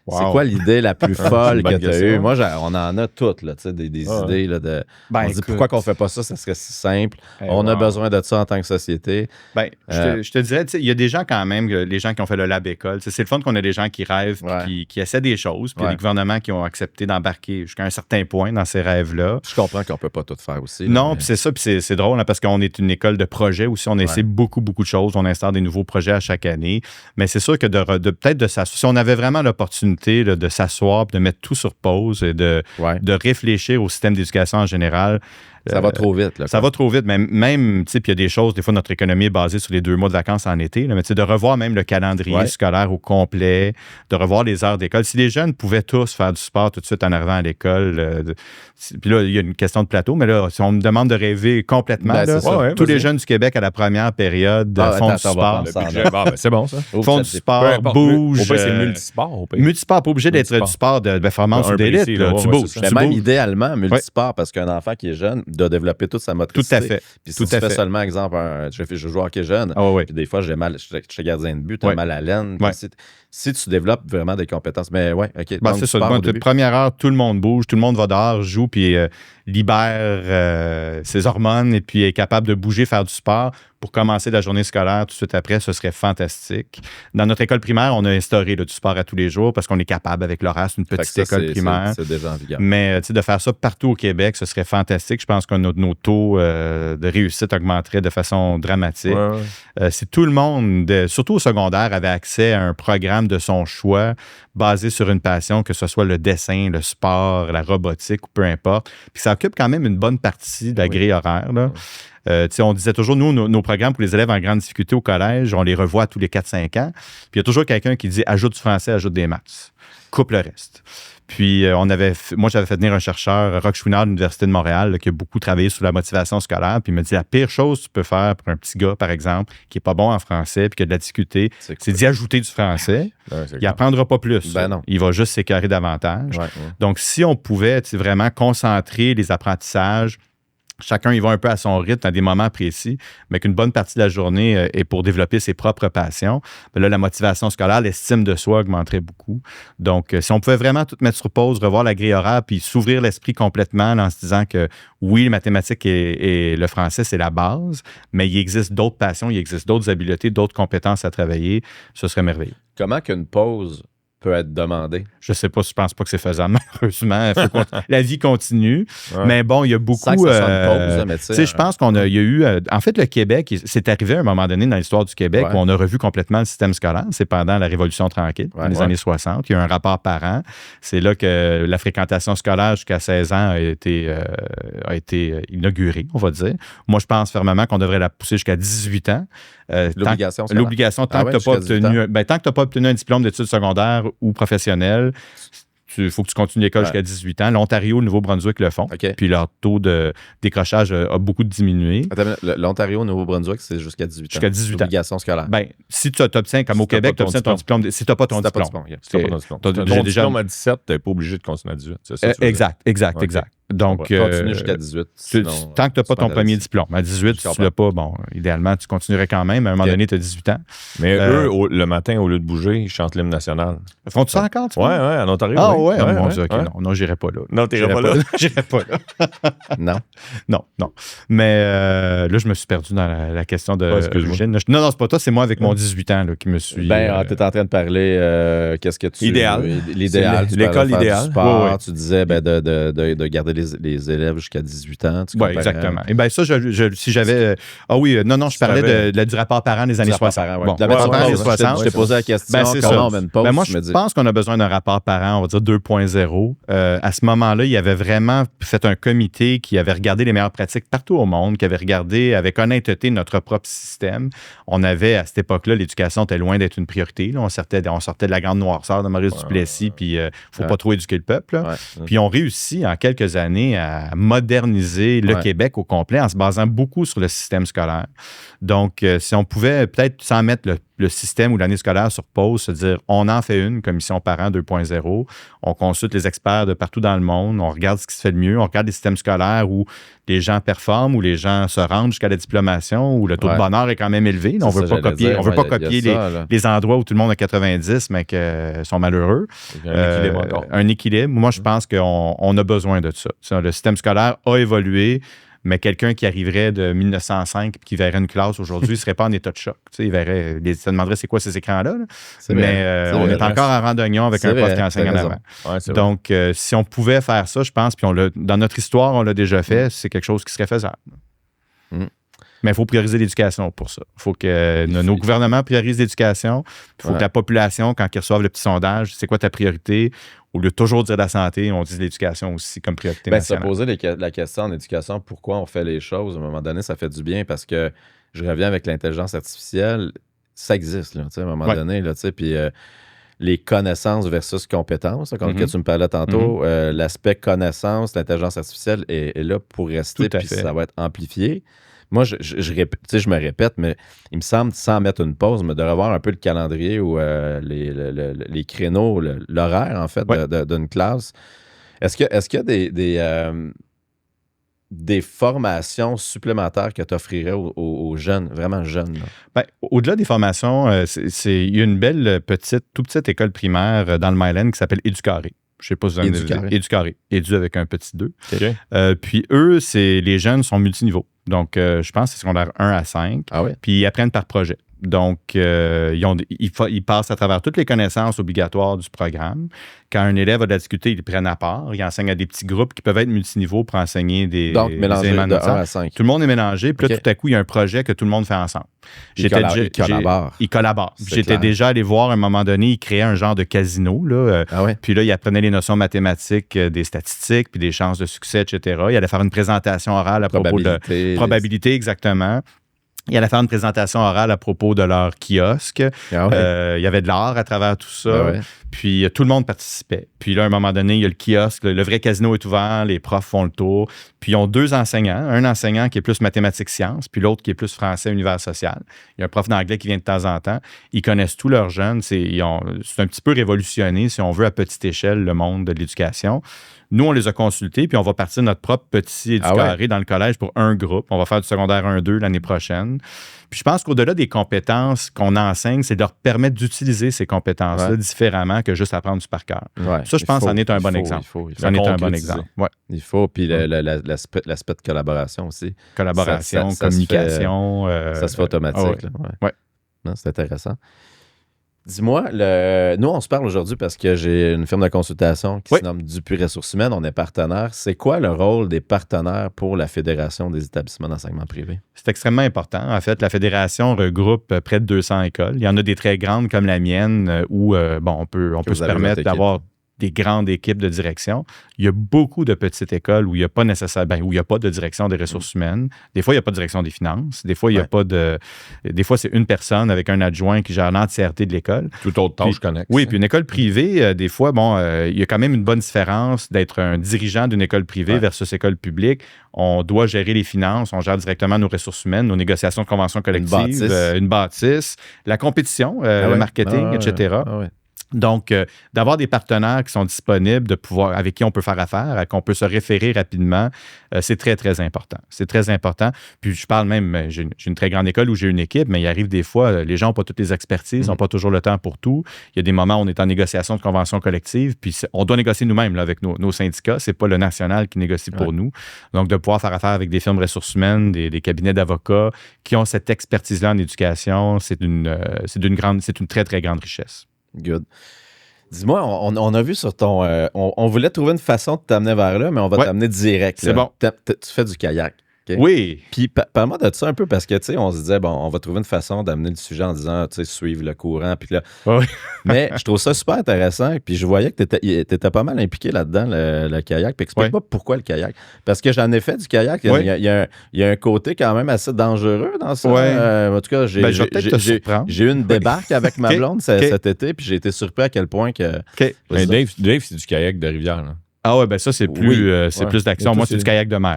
Wow. C'est quoi l'idée la plus folle que tu as eue? Moi, on en a toutes, là, des idées. Là, on se dit pourquoi qu'on fait pas ça, ça serait si simple. On a besoin de ça en tant que société. Je te dirais, il y a des gens quand même, les gens qui ont fait le lab école. C'est le fun qu'on a des gens qui rêvent, qui essaient des choses, puis des gouvernements qui ont accepté d'embarquer jusqu'à un certain point dans ces rêves-là. Je comprends qu'on peut pas tout faire aussi. Non, puis c'est ça, puis c'est drôle, hein, parce qu'on est une école de projets aussi. On essaie beaucoup de choses. On installe des nouveaux projets à chaque année. Mais c'est sûr que si on avait vraiment l'opportunité de s'asseoir, de mettre tout sur pause et de réfléchir au système d'éducation en général. Ça va trop vite. Là, ça va trop vite. Même, tu sais, puis il y a des choses, des fois, notre économie est basée sur les 2 mois de vacances en été. Là, mais tu sais, de revoir même le calendrier scolaire au complet, de revoir les heures d'école. Si les jeunes pouvaient tous faire du sport tout de suite en arrivant à l'école, puis là, il y a une question de plateau, mais là, si on me demande de rêver complètement, tous les jeunes du Québec à la première période font du sport. C'est bon, ça. Font du sport, bougent. C'est multisport. Multisport, pas obligé d'être du sport de performance ou d'élite. Tu bouges. Même idéalement, multisport, parce qu'un enfant qui est jeune doit développer toute sa motricité. Tout à fait. Puis si tu fais seulement, exemple, je joue au hockey jeune, puis des fois, j'ai mal, je suis gardien de but, tu as mal à l'aine. Si tu développes vraiment des compétences, mais OK. C'est ça. Première heure, tout le monde bouge, tout le monde va dehors, joue, puis libère ses hormones et puis est capable de bouger, faire du sport pour commencer la journée scolaire tout de suite après, ce serait fantastique. Dans notre école primaire, on a instauré du sport à tous les jours parce qu'on est capable avec l'horaire. C'est une petite école primaire. C'est déjà en vigueur. Mais de faire ça partout au Québec, ce serait fantastique. Je pense que nos taux de réussite augmenteraient de façon dramatique. Si tout le monde, surtout au secondaire, avait accès à un programme de son choix basé sur une passion, que ce soit le dessin, le sport, la robotique ou peu importe, puis ça occupe quand même une bonne partie de la grille horaire, là. On disait toujours, nous, nos programmes pour les élèves en grande difficulté au collège, on les revoit tous les 4-5 ans. Puis il y a toujours quelqu'un qui dit ajoute du français, ajoute des maths. Coupe le reste. Puis moi, j'avais fait venir un chercheur, Roch Chouinard de l'Université de Montréal, là, qui a beaucoup travaillé sur la motivation scolaire. Puis il me dit la pire chose que tu peux faire pour un petit gars, par exemple, qui n'est pas bon en français puis qui a de la difficulté, c'est d'y ajouter du français. Il n'apprendra pas plus. Ben non. Il va juste s'écœurer davantage. Donc, si on pouvait vraiment concentrer les apprentissages, chacun y va un peu à son rythme à des moments précis, mais qu'une bonne partie de la journée est pour développer ses propres passions. Mais là, la motivation scolaire, l'estime de soi augmenterait beaucoup. Donc, si on pouvait vraiment tout mettre sur pause, revoir la grille horaire, puis s'ouvrir l'esprit complètement en se disant que oui, les mathématiques et le français, c'est la base, mais il existe d'autres passions, il existe d'autres habiletés, d'autres compétences à travailler, ce serait merveilleux. Comment qu'une pause peut être demandée? Je sais pas, je pense pas que c'est faisable, malheureusement. La vie continue. Mais bon, il y a beaucoup. Sans que ça soit une pause, je pense qu'il y a eu. En fait, le Québec, c'est arrivé à un moment donné dans l'histoire du Québec où on a revu complètement le système scolaire. C'est pendant la Révolution tranquille, dans les années 60. Il y a eu un rapport par an. C'est là que la fréquentation scolaire jusqu'à 16 ans a été inaugurée, on va dire. Moi, je pense fermement qu'on devrait la pousser jusqu'à 18 ans. L'obligation, tant que tu n'as pas obtenu un diplôme d'études secondaires ou professionnelles, il faut que tu continues l'école jusqu'à 18 ans. L'Ontario, le Nouveau-Brunswick le font. Puis leur taux de décrochage a beaucoup diminué. L'Ontario, le Nouveau-Brunswick, c'est jusqu'à 18 ans. Jusqu'à 18 ans. L'obligation scolaire. Si tu t'obtiens, comme au Québec, tu obtiens ton diplôme. Si tu n'as pas ton diplôme. Ton diplôme à 17, tu n'es pas obligé de continuer à 18. C'est ça, exact. Donc, continue jusqu'à 18. Tant que tu n'as pas ton premier diplôme. À 18, si tu ne l'as pas, idéalement, tu continuerais quand même. À un moment donné, tu as 18 ans. Mais eux, le matin, au lieu de bouger, ils chantent l'hymne national. Font-tu ça encore? Oui, en Ontario. Ah ouais, mon Dieu, non, j'irai pas là. Non, tu n'irais pas là. J'irai pas là. Non. Mais là, je me suis perdu dans la question de. Non, c'est pas toi, c'est moi avec mon 18 ans là, qui me suis. Tu es en train de parler, qu'est-ce que tu. Idéal. L'idéal. L'école idéale. Tu disais de garder les élèves jusqu'à 18 ans. Oui, exactement. Et bien, ça, si j'avais. Je parlais du rapport parent des années 60. Bon, je t'ai posé la question. Comment on met une pause? Moi, je pense qu'on a besoin d'un rapport parent, on va dire 2.0. À ce moment-là, il y avait vraiment fait un comité qui avait regardé les meilleures pratiques partout au monde, qui avait regardé avec honnêteté notre propre système. On avait, à cette époque-là, l'éducation était loin d'être une priorité. Là. On sortait de la grande noirceur de Maurice Duplessis, puis il ne faut pas trop éduquer le peuple. Puis on réussit en quelques années à moderniser le Québec au complet en se basant beaucoup sur le système scolaire. Donc, si on pouvait peut-être, sans mettre le système ou l'année scolaire sur pause, se dire on en fait une commission parent 2.0, on consulte les experts de partout dans le monde, on regarde ce qui se fait de mieux, on regarde les systèmes scolaires où les gens performent, où les gens se rendent jusqu'à la diplomation, où le taux de bonheur est quand même élevé. On ne veut pas copier les endroits où tout le monde a 90 mais qui sont malheureux. Un équilibre. Moi, je pense qu'on a besoin de ça. Le système scolaire a évolué. Mais quelqu'un qui arriverait de 1905 et qui verrait une classe aujourd'hui ne serait pas en état de choc. Il se demanderait c'est quoi ces écrans-là. Mais on est encore en rang d'oignon avec un prof qui enseigne en avant. Donc, si on pouvait faire ça, je pense, puis dans notre histoire, on l'a déjà fait, c'est quelque chose qui serait faisable. Mais il faut prioriser l'éducation pour ça. Il faut que nos gouvernements priorisent l'éducation. Il faut que la population, quand ils reçoivent le petit sondage, c'est quoi ta priorité? Au lieu de toujours dire la santé, on dit l'éducation aussi comme priorité nationale. Se poser la question en éducation, pourquoi on fait les choses, à un moment donné, ça fait du bien parce que je reviens avec l'intelligence artificielle, ça existe, là, à un moment donné, puis les connaissances versus compétences, comme que tu me parlais tantôt, l'aspect connaissance, l'intelligence artificielle est là pour rester, puis ça va être amplifié. Moi, je me répète, mais il me semble, sans mettre une pause, mais de revoir un peu le calendrier ou les créneaux, l'horaire, en fait, d'une classe. Est-ce qu'il y a des formations supplémentaires que tu offrirais aux jeunes, vraiment jeunes? Au-delà des formations, il y a une belle toute petite école primaire dans le Myland qui s'appelle Éducarré. Je ne sais pas si vous avez Éducarré. Édu avec un petit 2. Puis eux, les jeunes sont multiniveaux. Donc, je pense que c'est secondaire 1 à 5. Ah oui? Puis ils apprennent par projet. Donc, ils passent à travers toutes les connaissances obligatoires du programme. Quand un élève a de la difficulté, ils le prennent à part. Ils enseignent à des petits groupes qui peuvent être multiniveaux pour enseigner Donc, mélangé de 1 à 5. Tout le monde est mélangé. Puis là, tout à coup, il y a un projet que tout le monde fait ensemble. Ils collaborent. Ils collaborent. C'est J'étais clair. déjà allé voir à un moment donné, ils créaient un genre de casino. Là, Ah ouais? puis là, ils apprenaient les notions mathématiques, des statistiques, puis des chances de succès, etc. Ils allaient faire une présentation orale à propos de probabilité, exactement. Il allait faire une présentation orale à propos de leur kiosque. Ah ouais? Il y avait de l'art à travers tout ça. Ah ouais. Puis tout le monde participait. Puis là, à un moment donné, il y a le kiosque. Le vrai casino est ouvert. Les profs font le tour. Puis ils ont 2 enseignants. Un enseignant qui est plus mathématiques-sciences, puis l'autre qui est plus français-univers social. Il y a un prof d'anglais qui vient de temps en temps. Ils connaissent tous leurs jeunes. C'est un petit peu révolutionné, si on veut, à petite échelle, le monde de l'éducation. Nous, on les a consultés, puis on va partir de notre propre petit éducarré dans le collège pour un groupe. On va faire du secondaire 1-2 l'année prochaine. Puis je pense qu'au-delà des compétences qu'on enseigne, c'est de leur permettre d'utiliser ces compétences-là différemment que juste apprendre du par cœur. Ouais. Ça, je pense, c'en est un bon exemple. C'en est un bon exemple. Ouais. Il faut. Puis l'aspect de collaboration aussi. Collaboration, Ça communication. Ça se fait automatique. Ah ouais. Là. Ouais. Non, c'est intéressant. Dis-moi, nous, on se parle aujourd'hui parce que j'ai une firme de consultation qui se nomme Dupuis Ressources humaines. On est partenaire. C'est quoi le rôle des partenaires pour la Fédération des établissements d'enseignement privé? C'est extrêmement important. En fait, la Fédération regroupe près de 200 écoles. Il y en a des très grandes comme la mienne où on peut se permettre d'avoir des grandes équipes de direction. Il y a beaucoup de petites écoles où il n'y a pas nécessairement, où il n'y a pas de direction des ressources humaines. Des fois, il n'y a pas de direction des finances. Des fois, il y a pas de. Des fois, c'est une personne avec un adjoint qui gère l'entièreté de l'école. Toute autre tâche connexe. Oui, puis une école privée, des fois, il y a quand même une bonne différence d'être un dirigeant d'une école privée versus école publique. On doit gérer les finances, on gère directement nos ressources humaines, nos négociations de conventions collectives, une bâtisse, la compétition, le marketing, etc. Donc, d'avoir des partenaires qui sont disponibles, avec qui on peut faire affaire, qu'on peut se référer rapidement, c'est très, très important. C'est très important. Puis, je parle même, j'ai une très grande école où j'ai une équipe, mais il arrive des fois, les gens n'ont pas toutes les expertises, n'ont pas toujours le temps pour tout. Il y a des moments où on est en négociation de convention collective, puis on doit négocier nous-mêmes là, avec nos syndicats. C'est pas le national qui négocie pour nous. Donc, de pouvoir faire affaire avec des firmes ressources humaines, des cabinets d'avocats qui ont cette expertise-là en éducation, c'est une très, très grande richesse. Good. Dis-moi, on a vu sur ton... on voulait trouver une façon de t'amener vers là, mais on va t'amener direct. C'est bon. Tu fais du kayak. Okay? Oui. Puis parle-moi de ça un peu parce que, tu sais, on se disait, bon, on va trouver une façon d'amener le sujet en disant, tu sais, suivre le courant. Puis là... Oui. Mais je trouve ça super intéressant. Puis je voyais que tu étais pas mal impliqué là-dedans, le kayak. Puis explique-moi pourquoi le kayak. Parce que j'en ai fait du kayak. Il y a un côté quand même assez dangereux dans ça. En tout cas, j'ai eu une débarque avec ma blonde cet été. Puis j'ai été surpris à quel point que... Mais Dave, c'est du kayak de rivière, là. Ah ouais, ben ça, c'est plus, plus d'action. Moi, c'est du kayak de mer.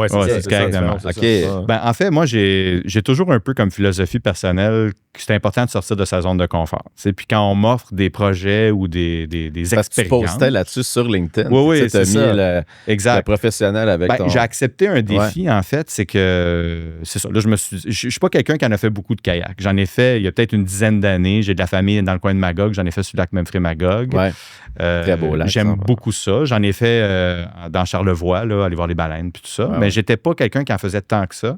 C'est du kayak de mer. OK. Ben, en fait, moi, j'ai toujours un peu comme philosophie personnelle que c'est important de sortir de sa zone de confort. Puis quand on m'offre des projets ou des expériences... Parce que tu postais là-dessus sur LinkedIn. Oui, c'est ça. Le professionnel avec ton... J'ai accepté un défi, en fait, c'est que... C'est ça. Là, je suis pas quelqu'un qui en a fait beaucoup de kayak. J'en ai fait il y a peut-être une dizaine d'années. J'ai de la famille dans le coin de Magog. J'en ai fait sur le lac Memphremagog. Très beau lac. J'aime beaucoup ça. J'en ai fait dans Charlevoix, là, aller voir les baleines puis tout ça. Mais j'étais pas quelqu'un qui en faisait tant que ça.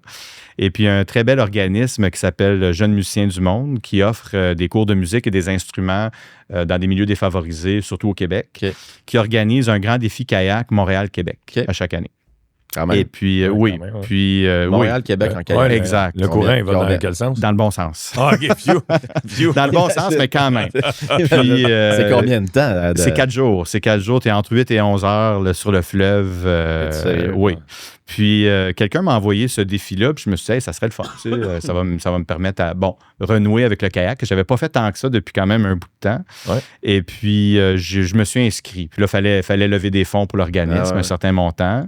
Et puis, un très bel organisme qui s'appelle Jeunes musiciens du monde qui offre des cours de musique et des instruments dans des milieux défavorisés, surtout au Québec, qui organise un grand défi kayak Montréal-Québec à chaque année. Quand même. Et puis, puis... Montréal-Québec en kayak. Exact. Le courant, il va dans quel sens? Dans le bon sens. Ah, OK, Dans le bon sens, mais quand même. Puis, c'est combien de temps? C'est 4 jours. C'est 4 jours. Tu es entre 8 et 11 heures là, sur le fleuve. Oui. Puis, quelqu'un m'a envoyé ce défi-là, puis je me suis dit, hey, ça serait le fun. Tu sais, ça va me permettre à, renouer avec le kayak. Je n'avais pas fait tant que ça depuis quand même un bout de temps. Et puis, je me suis inscrit. Puis là, il fallait lever des fonds pour l'organisme, un certain montant.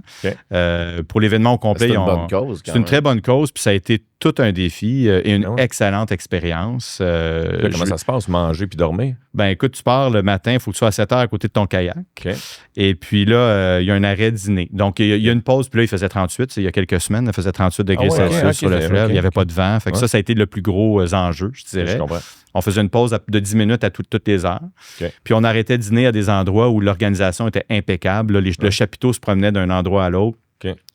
Pour l'événement au complet, c'est une bonne cause. C'est une très bonne cause, puis ça a été tout un défi et une excellente expérience. Comment ça se passe, manger puis dormir? Ben écoute, tu pars le matin, il faut que tu sois à 7 heures à côté de ton kayak. Et puis là, il y a un arrêt dîner. Donc, il y a une pause, puis là, il faisait 38. Il y a quelques semaines, il faisait 38 degrés Celsius sur le fleuve. Il n'y avait pas de vent. Fait que ça a été le plus gros enjeu, je dirais. Je comprends. On faisait une pause de 10 minutes à toutes les heures. Puis on arrêtait de dîner à des endroits où l'organisation était impeccable. Là, le chapiteau se promenait d'un endroit à l'autre.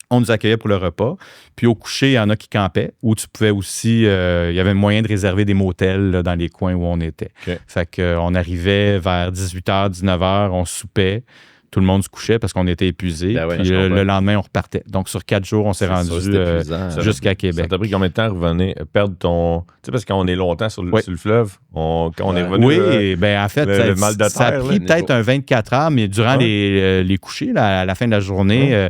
On nous accueillait pour le repas. Puis au coucher, il y en a qui campaient, où tu pouvais aussi... il y avait moyen de réserver des motels là, dans les coins où on était. OK. Fait qu'on arrivait vers 18h, 19h, on soupait. Tout le monde se couchait parce qu'on était épuisé. Ben ouais, puis je comprends. le lendemain, on repartait. Donc, sur 4 jours, on s'est C'est rendu ça, c'est épuisant. jusqu'à Ça Québec. t'a pris combien de temps à revenir, perdre ton... Tu sais, parce qu'on est longtemps sur le, Oui. sur le fleuve, quand on est Ouais. revenu... Oui, ben en fait, le mal de ça a terre, pris là, peut-être un 24 heures, mais durant les couchers, là, à la fin de la journée,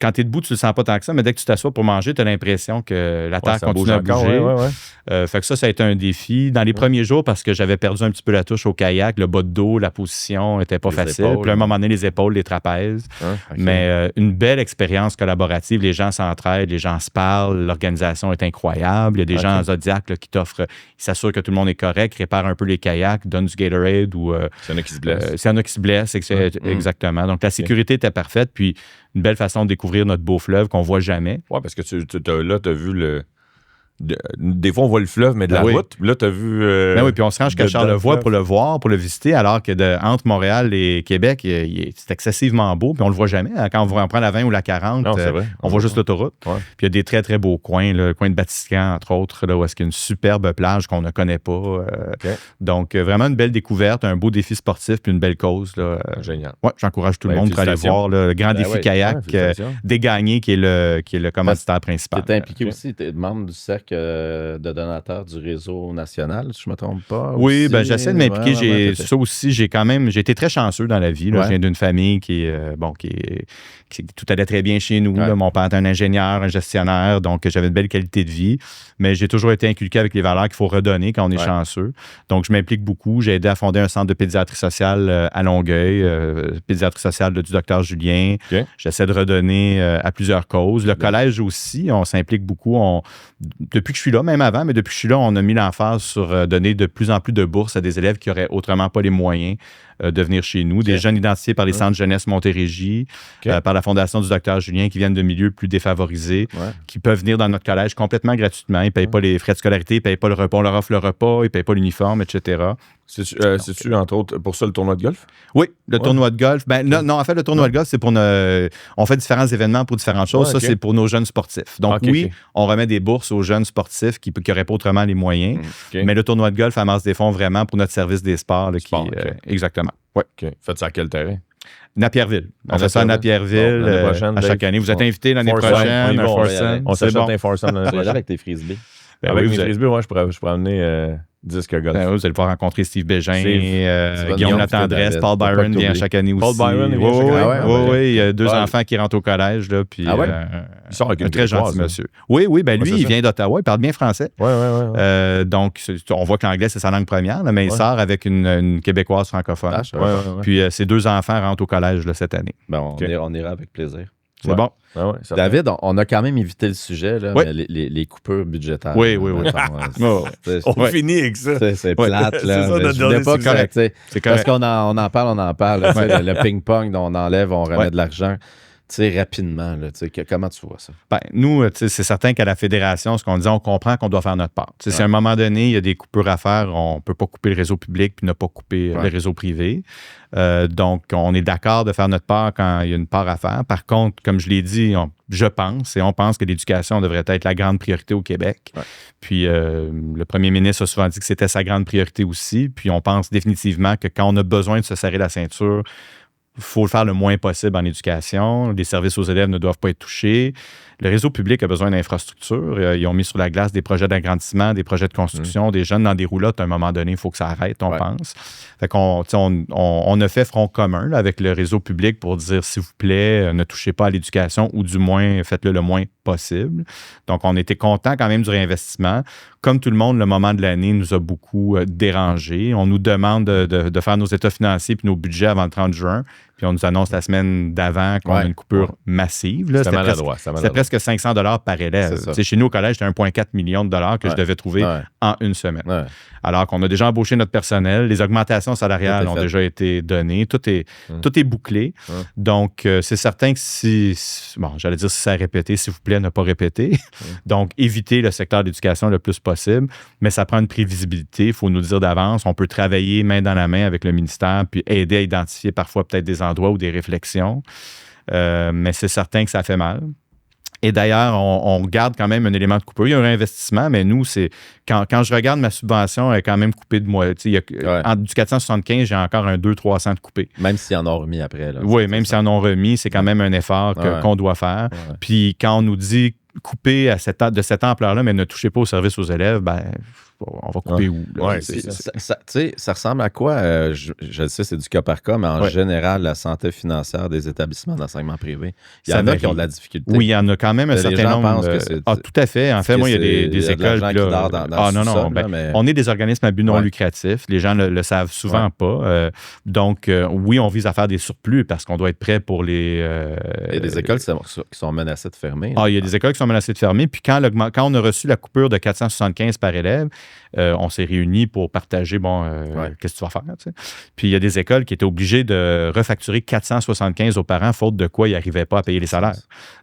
quand tu es debout, tu le sens pas tant que ça, mais dès que tu t'assois pour manger, tu as l'impression que la terre ça continue bouge à encore, bouger. ouais. Fait que ça a été un défi. Dans les premiers jours, parce que j'avais perdu un petit peu la touche au kayak, le bas de dos, la position n'était pas Les facile. épaules, Puis à un moment donné, les épaules, les trapèzes. OK. Mais une belle expérience collaborative. Les gens s'entraident, les gens se parlent, l'organisation est incroyable. Il y a des gens en Zodiac là, qui t'offrent, ils s'assurent que tout le monde est correct, réparent un peu les kayaks, donnent du Gatorade ou... S'il y en a qui se blessent. s'il y en a qui se blessent, exactement. Donc, la sécurité était parfaite, puis une belle façon de découvrir notre beau fleuve qu'on voit jamais. Ouais, parce que là, tu as vu le... Des fois, on voit le fleuve, mais de la route. Là, tu as vu... Ben oui, puis on se rend jusqu'à dans Charlevoix le pour le voir, pour le visiter, alors que entre Montréal et Québec, c'est excessivement beau, puis on le voit jamais. Quand on prend la 20 ou la 40, Non, c'est vrai. on voit juste l'autoroute. Ouais. Puis il y a des très, très beaux coins, le coin de Batiscan, entre autres, là, où est-ce qu'il y a une superbe plage qu'on ne connaît pas. Donc, vraiment une belle découverte, un beau défi sportif, puis une belle cause. Là. Génial. Ouais, j'encourage tout le Ben, monde pour aller félicitations. voir le grand défi ouais, kayak félicitations. Dégagné, qui est le commanditaire principal. Tu es impliqué aussi, tu es membre du cercle de donateurs du réseau national, si je ne me trompe pas. Oui, aussi. ben j'essaie de m'impliquer. Ouais, Ça aussi, j'ai été très chanceux dans la vie. Là. Ouais. Je viens d'une famille qui tout allait très bien chez nous. Ouais. Là. Mon père était un ingénieur, un gestionnaire, donc j'avais une belle qualité de vie. Mais j'ai toujours été inculqué avec les valeurs qu'il faut redonner quand on est chanceux. Donc, je m'implique beaucoup. J'ai aidé à fonder un centre de pédiatrie sociale à Longueuil, pédiatrie sociale du docteur Julien. OK. J'essaie de redonner à plusieurs causes. Le collège aussi, on s'implique beaucoup. Depuis que je suis là, même avant, mais depuis que je suis là, on a mis l'emphase sur donner de plus en plus de bourses à des élèves qui n'auraient autrement pas les moyens de venir chez nous. Des jeunes identifiés par les centres jeunesse Montérégie, par la Fondation du docteur Julien, qui viennent de milieux plus défavorisés, qui peuvent venir dans notre collège complètement gratuitement. Ils ne payent pas les frais de scolarité, ils ne payent pas le repas. On leur offre le repas, ils ne payent pas l'uniforme, etc. C'est-tu, entre autres, pour ça, le tournoi de golf? Oui, le tournoi de golf. Non, en fait, le tournoi de golf, c'est pour on fait différents événements pour différentes choses. Ouais, Ça, c'est pour nos jeunes sportifs. Donc, on remet des bourses aux jeunes sportifs qui n'auraient pas autrement les moyens. Mais le tournoi de golf amasse des fonds vraiment pour notre service des sports. Là, exactement. Ouais. OK. Faites ça à quel terrain? Napierville. On fait ça à Napierville Bon, l'année prochaine, à chaque année. Vous êtes invités l'année Foursome, prochaine. on y va, Foursome. On C'est s'achète bon. un foursome l'année Tu vas prochaine. avec tes frisbees. Ben Avec oui, mes vous frisbees, je pourrais amener disque golf. Ben oui, vous allez pouvoir rencontrer Steve Bégin, Steve. Guillaume Latendresse, David. Paul Faut pas Byron que vient t'oublies. chaque année aussi. Paul Byron, il vient chaque année. Ah ouais, Oui, il y a deux Paul. enfants qui rentrent au collège. Là, puis, Ah ouais? Il sort avec un une très Québécoise, gentil hein. monsieur. Oui, ben lui, c'est il ça. vient d'Ottawa, il parle bien français. Ouais. Donc, on voit que l'anglais, c'est sa langue première, là, mais il sort avec une Québécoise francophone. Ah, je savais pas. Puis ses deux enfants rentrent au collège là, cette année. Bon, OK. on ira avec plaisir. C'est bon. Ça David, on a quand même évité le sujet, là, Oui. mais les coupures budgétaires. Oui. On finit avec ça. C'est plate, C'est là. ça, mais notre je voulais dernier pas sujet. correct, tu sais, C'est parce correct. qu'on en parle. Là, tu sais, le ping-pong, on enlève, on remet de l'argent. Tu sais, rapidement, là, tu sais, comment tu vois ça? Ben, nous, tu sais, c'est certain qu'à la fédération, ce qu'on dit, on comprend qu'on doit faire notre part. Tu sais, si à un moment donné, il y a des coupures à faire, on ne peut pas couper le réseau public puis ne pas couper le réseau privé. Donc, on est d'accord de faire notre part quand il y a une part à faire. Par contre, comme je l'ai dit, on pense que l'éducation devrait être la grande priorité au Québec. Ouais. Puis, le premier ministre a souvent dit que c'était sa grande priorité aussi. Puis, on pense définitivement que quand on a besoin de se serrer la ceinture, il faut le faire le moins possible en éducation. Les services aux élèves ne doivent pas être touchés. Le réseau public a besoin d'infrastructures. Ils ont mis sur la glace des projets d'agrandissement, des projets de construction, des jeunes dans des roulottes. À un moment donné, il faut que ça arrête, on pense. Fait qu'on on a fait front commun là, avec le réseau public pour dire, s'il vous plaît, ne touchez pas à l'éducation ou du moins, faites-le le moins possible. Donc, on était content quand même du réinvestissement. Comme tout le monde, le moment de l'année nous a beaucoup dérangé. On nous demande de faire nos états financiers puis nos budgets avant le 30 juin. Puis on nous annonce la semaine d'avant qu'on a une coupure massive. Là. C'était maladroit. C'était presque 500 $ par élève. Chez nous, au collège, c'était 1,4 million de dollars que je devais trouver en une semaine. Ouais. Alors qu'on a déjà embauché notre personnel. Les augmentations salariales ont déjà été données. Tout est bouclé. Donc, c'est certain que j'allais dire si ça a répété, s'il vous plaît, ne pas répéter. Donc, éviter le secteur de l'éducation le plus possible. Mais ça prend une prévisibilité. Il faut nous dire d'avance. On peut travailler main dans la main avec le ministère puis aider à identifier parfois peut-être des endroits ou des réflexions. Mais c'est certain que ça fait mal. Et d'ailleurs, on garde quand même un élément de coupure. Il y a un investissement, mais nous, c'est quand je regarde ma subvention, elle est quand même coupée de moi. Du 475, j'ai encore un 200-300 de coupé. Même s'ils en ont remis après. Là, oui, même s'ils en ont remis, c'est quand même un effort qu'on doit faire. Ouais. Puis quand on nous dit couper de cette ampleur-là, mais ne touchez pas au service aux élèves, on va couper où? Là, ça ressemble à quoi? Je sais, c'est du cas par cas, mais en général, la santé financière des établissements d'enseignement privé. Il y en a qui ont de la difficulté. Oui, il y en a quand même un certain nombre. Tout à fait. En fait, moi, il y a des écoles. On est des organismes à but non lucratif. Les gens ne le savent souvent pas. Donc, oui, on vise à faire des surplus parce qu'on doit être prêt pour les... Il y a des écoles qui sont menacées de fermer. Il y a des écoles qui sont menacées de fermer. Puis quand on a reçu la coupure de 475 par élève, on s'est réunis pour partager, qu'est-ce que tu vas faire? T'sais? Puis il y a des écoles qui étaient obligées de refacturer 475 aux parents, faute de quoi ils n'arrivaient pas à payer les salaires.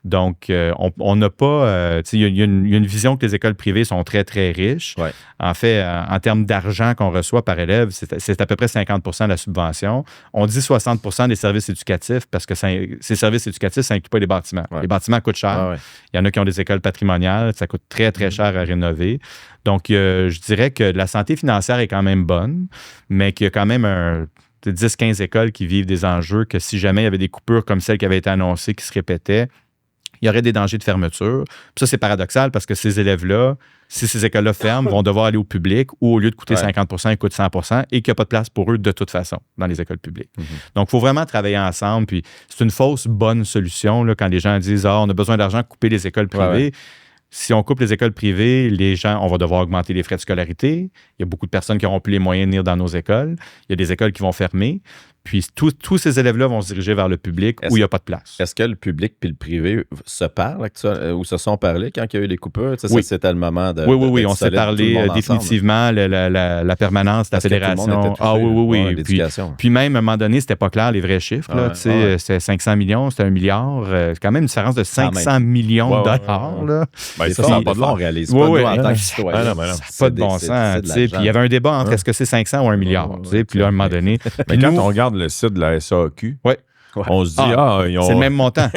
Donc, on n'a pas... il y a une vision que les écoles privées sont très, très riches. Ouais. En fait, en termes d'argent qu'on reçoit par élève, c'est à peu près 50 % de la subvention. On dit 60 % des services éducatifs parce que ces services éducatifs, ça n'inclut pas les bâtiments. Ouais. Les bâtiments coûtent cher. Il y en a qui ont des écoles patrimoniales. Ça coûte très, très cher à rénover. Donc, je dirais que la santé financière est quand même bonne, mais qu'il y a quand même 10-15 écoles qui vivent des enjeux que si jamais il y avait des coupures comme celles qui avaient été annoncées qui se répétaient, il y aurait des dangers de fermeture. Puis ça, c'est paradoxal parce que ces élèves-là, si ces écoles-là ferment, vont devoir aller au public ou au lieu de coûter 50 % ils coûtent 100 % et qu'il n'y a pas de place pour eux de toute façon dans les écoles publiques. Donc, il faut vraiment travailler ensemble. Puis c'est une fausse bonne solution là, quand les gens disent « on a besoin d'argent, couper les écoles privées ». Si on coupe les écoles privées, on va devoir augmenter les frais de scolarité. Il y a beaucoup de personnes qui n'auront plus les moyens de venir dans nos écoles. Il y a des écoles qui vont fermer. Puis tous ces élèves-là vont se diriger vers le public où il n'y a pas de place. Est-ce que le public et le privé se parlent ou se sont parlé quand il y a eu les coupures? Oui. C'était le moment de... Oui, on s'est parlé définitivement. La permanence de la fédération. Oui. Puis même, à un moment donné, c'était pas clair les vrais chiffres. C'était 500 millions, c'était 1 milliard. C'est quand même une différence de 500 millions de dollars. Là. Ça n'a pas de long, on réalise pas nous en tant que citoyen. Pas de bon sens. Puis il y avait un débat entre est-ce que c'est 500 ou 1 milliard. Puis là, à un moment donné... Mais quand on regarde le site de la SAQ, on se dit, ils ont... C'est le même montant.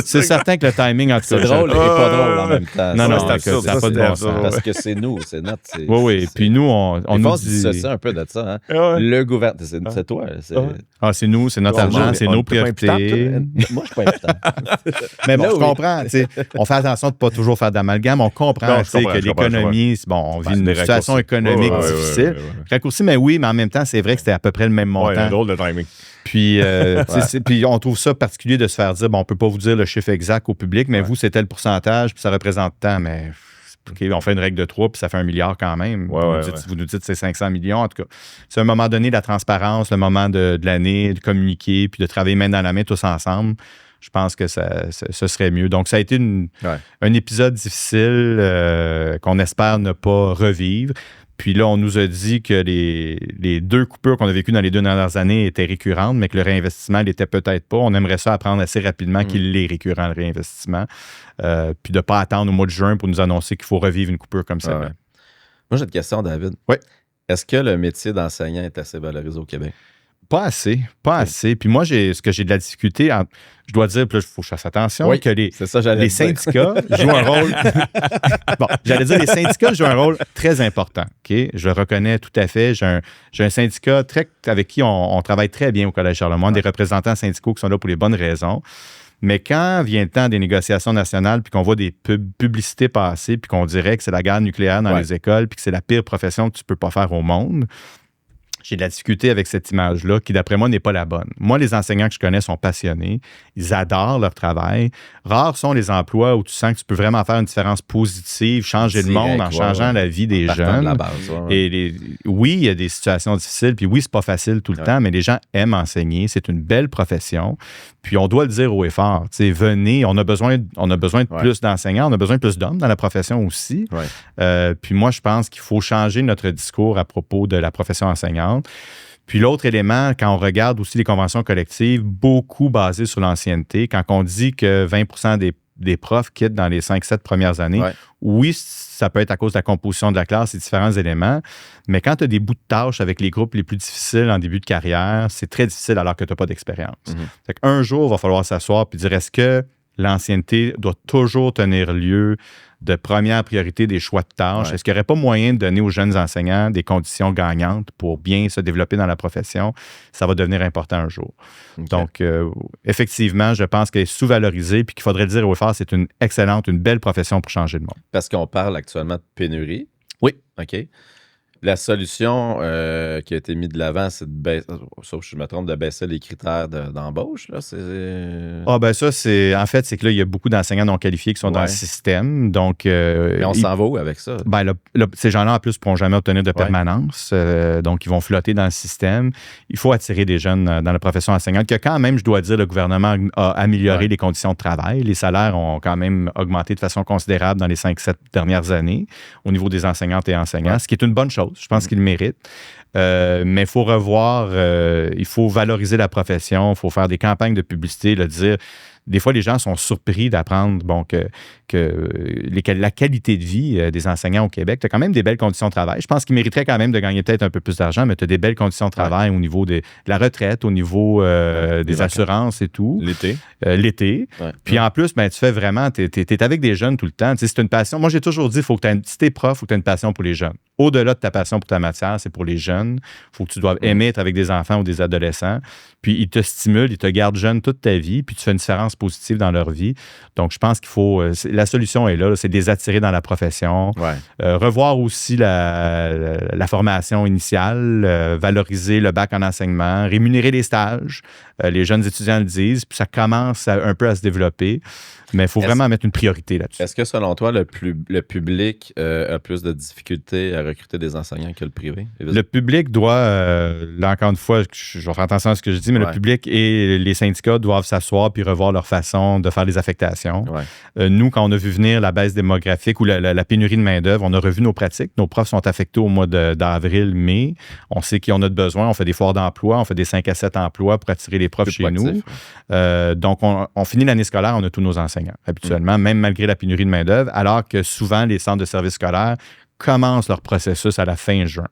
C'est certain que le timing, en tout cas... C'est drôle et pas drôle en même temps. Non, c'est absurde. Ça n'a pas de bon sens. Parce que c'est nous, c'est notre... Oui. Puis nous, on nous dit... C'est un peu de ça. Le gouvernement... C'est toi. C'est nous, c'est notre argent, c'est nos priorités. Moi, je ne suis pas imputant. Mais bon, je comprends. On fait attention de ne pas toujours faire d'amalgame. On comprend que l'économie... on vit une situation économique difficile. Raccourci, mais oui, mais en même temps, c'est vrai que c'était à peu près le même montant. Un drôle de timing. Puis, puis on trouve ça particulier de se faire dire, on ne peut pas vous dire le chiffre exact au public, mais vous, c'était le pourcentage, puis ça représente tant, mais on fait une règle de 3, puis ça fait 1 milliard quand même. Vous nous dites que c'est 500 millions. En tout cas, c'est un moment donné, la transparence, le moment de l'année, de communiquer, puis de travailler main dans la main tous ensemble. Je pense que ce serait mieux. Donc, ça a été un épisode difficile qu'on espère ne pas revivre. Puis là, on nous a dit que les 2 coupures qu'on a vécues dans les 2 dernières années étaient récurrentes, mais que le réinvestissement l'était peut-être pas. On aimerait ça apprendre assez rapidement qu'il est récurrent, le réinvestissement. Puis de ne pas attendre au mois de juin pour nous annoncer qu'il faut revivre une coupure comme ça. Moi, j'ai une question, David. Oui. Est-ce que le métier d'enseignant est assez valorisé au Québec? Pas assez. Puis moi, ce que j'ai de la difficulté, je dois dire, puis là, il faut que je fasse attention, que les syndicats jouent un rôle... j'allais dire, les syndicats jouent un rôle très important. Okay? Je le reconnais tout à fait. J'ai un syndicat avec qui on travaille très bien au Collège Charlemagne, des représentants syndicaux qui sont là pour les bonnes raisons. Mais quand vient le temps des négociations nationales, puis qu'on voit des publicités passer, puis qu'on dirait que c'est la guerre nucléaire dans les écoles, puis que c'est la pire profession que tu peux pas faire au monde... J'ai de la difficulté avec cette image-là qui, d'après moi, n'est pas la bonne. Moi, les enseignants que je connais sont passionnés. Ils adorent leur travail. Rares sont les emplois où tu sens que tu peux vraiment faire une différence positive, changer le monde en changeant la vie des jeunes. De la base, Et oui, il y a des situations difficiles, puis oui, c'est pas facile tout le temps, mais les gens aiment enseigner. C'est une belle profession. Puis on doit le dire haut et fort. Venez, on a besoin de plus d'enseignants, on a besoin de plus d'hommes dans la profession aussi. Puis moi, je pense qu'il faut changer notre discours à propos de la profession enseignante. Puis l'autre élément, quand on regarde aussi les conventions collectives, beaucoup basées sur l'ancienneté, quand on dit que 20 % des profs quittent dans les 5-7 premières années, oui, ça peut être à cause de la composition de la classe et différents éléments, mais quand tu as des bouts de tâches avec les groupes les plus difficiles en début de carrière, c'est très difficile alors que tu n'as pas d'expérience. Fait qu'un jour, il va falloir s'asseoir et dire, est-ce que l'ancienneté doit toujours tenir lieu de première priorité des choix de tâches. Ouais. Est-ce qu'il n'y aurait pas moyen de donner aux jeunes enseignants des conditions gagnantes pour bien se développer dans la profession? Ça va devenir important un jour. OK. Donc, effectivement, je pense qu'elle est sous-valorisée puis qu'il faudrait le dire au phare, c'est une excellente, une belle profession pour changer le monde. Parce qu'on parle actuellement de pénurie. Oui. OK. La solution qui a été mise de l'avant, c'est de baisser, sauf si je me trompe, de baisser les critères d'embauche. Là. Ah ben ça, en fait, c'est que là, il y a beaucoup d'enseignants non qualifiés qui sont dans le système. Donc, Mais on s'en va où avec ça? Ben, ces gens-là, en plus, ne pourront jamais obtenir de permanence. Donc, ils vont flotter dans le système. Il faut attirer des jeunes dans la profession enseignante, que quand même, je dois dire, le gouvernement a amélioré les conditions de travail. Les salaires ont quand même augmenté de façon considérable dans les 5-7 dernières années au niveau des enseignantes et enseignants, ce qui est une bonne chose. Je pense qu'ils le méritent. Mais il faut revoir, il faut valoriser la profession, il faut faire des campagnes de publicité, dire. Des fois, les gens sont surpris d'apprendre la qualité de vie des enseignants au Québec. Tu as quand même des belles conditions de travail. Je pense qu'ils mériteraient quand même de gagner peut-être un peu plus d'argent, mais tu as des belles conditions de travail au niveau de la retraite, au niveau des assurances et tout. L'été. Ouais. Puis en plus, ben, tu fais vraiment, tu es avec des jeunes tout le temps. C'est une passion. Moi, j'ai toujours dit, si tu es prof, il faut que tu aies une passion pour les jeunes. Au-delà de ta passion pour ta matière, c'est pour les jeunes. Il faut que tu doives aimer être avec des enfants ou des adolescents. Puis ils te stimulent, ils te gardent jeune toute ta vie, puis tu fais une différence positive dans leur vie. Donc, je pense qu'il faut... la solution est là, c'est de les attirer dans la profession. Ouais. Revoir aussi la formation initiale, valoriser le bac en enseignement, rémunérer les stages. Les jeunes étudiants le disent, puis ça commence un peu à se développer. Mais il faut vraiment mettre une priorité là-dessus. Est-ce que, selon toi, le public a plus de difficultés à recruter des enseignants que le privé? Le public doit, là encore une fois, je vais faire attention à ce que je dis, mais le public et les syndicats doivent s'asseoir puis revoir leur façon de faire les affectations. Ouais. Nous, quand on a vu venir la baisse démographique ou la pénurie de main-d'œuvre, on a revu nos pratiques. Nos profs sont affectés au mois d'avril, mai. On sait qu'ils ont notre besoin. On fait des foires d'emploi. On fait des 5 à 7 emplois pour attirer les profs chez nous. Donc, on finit l'année scolaire, on a tous nos enseignants, habituellement, même malgré la pénurie de main-d'œuvre, alors que souvent, les centres de services scolaires commencent leur processus à la fin juin.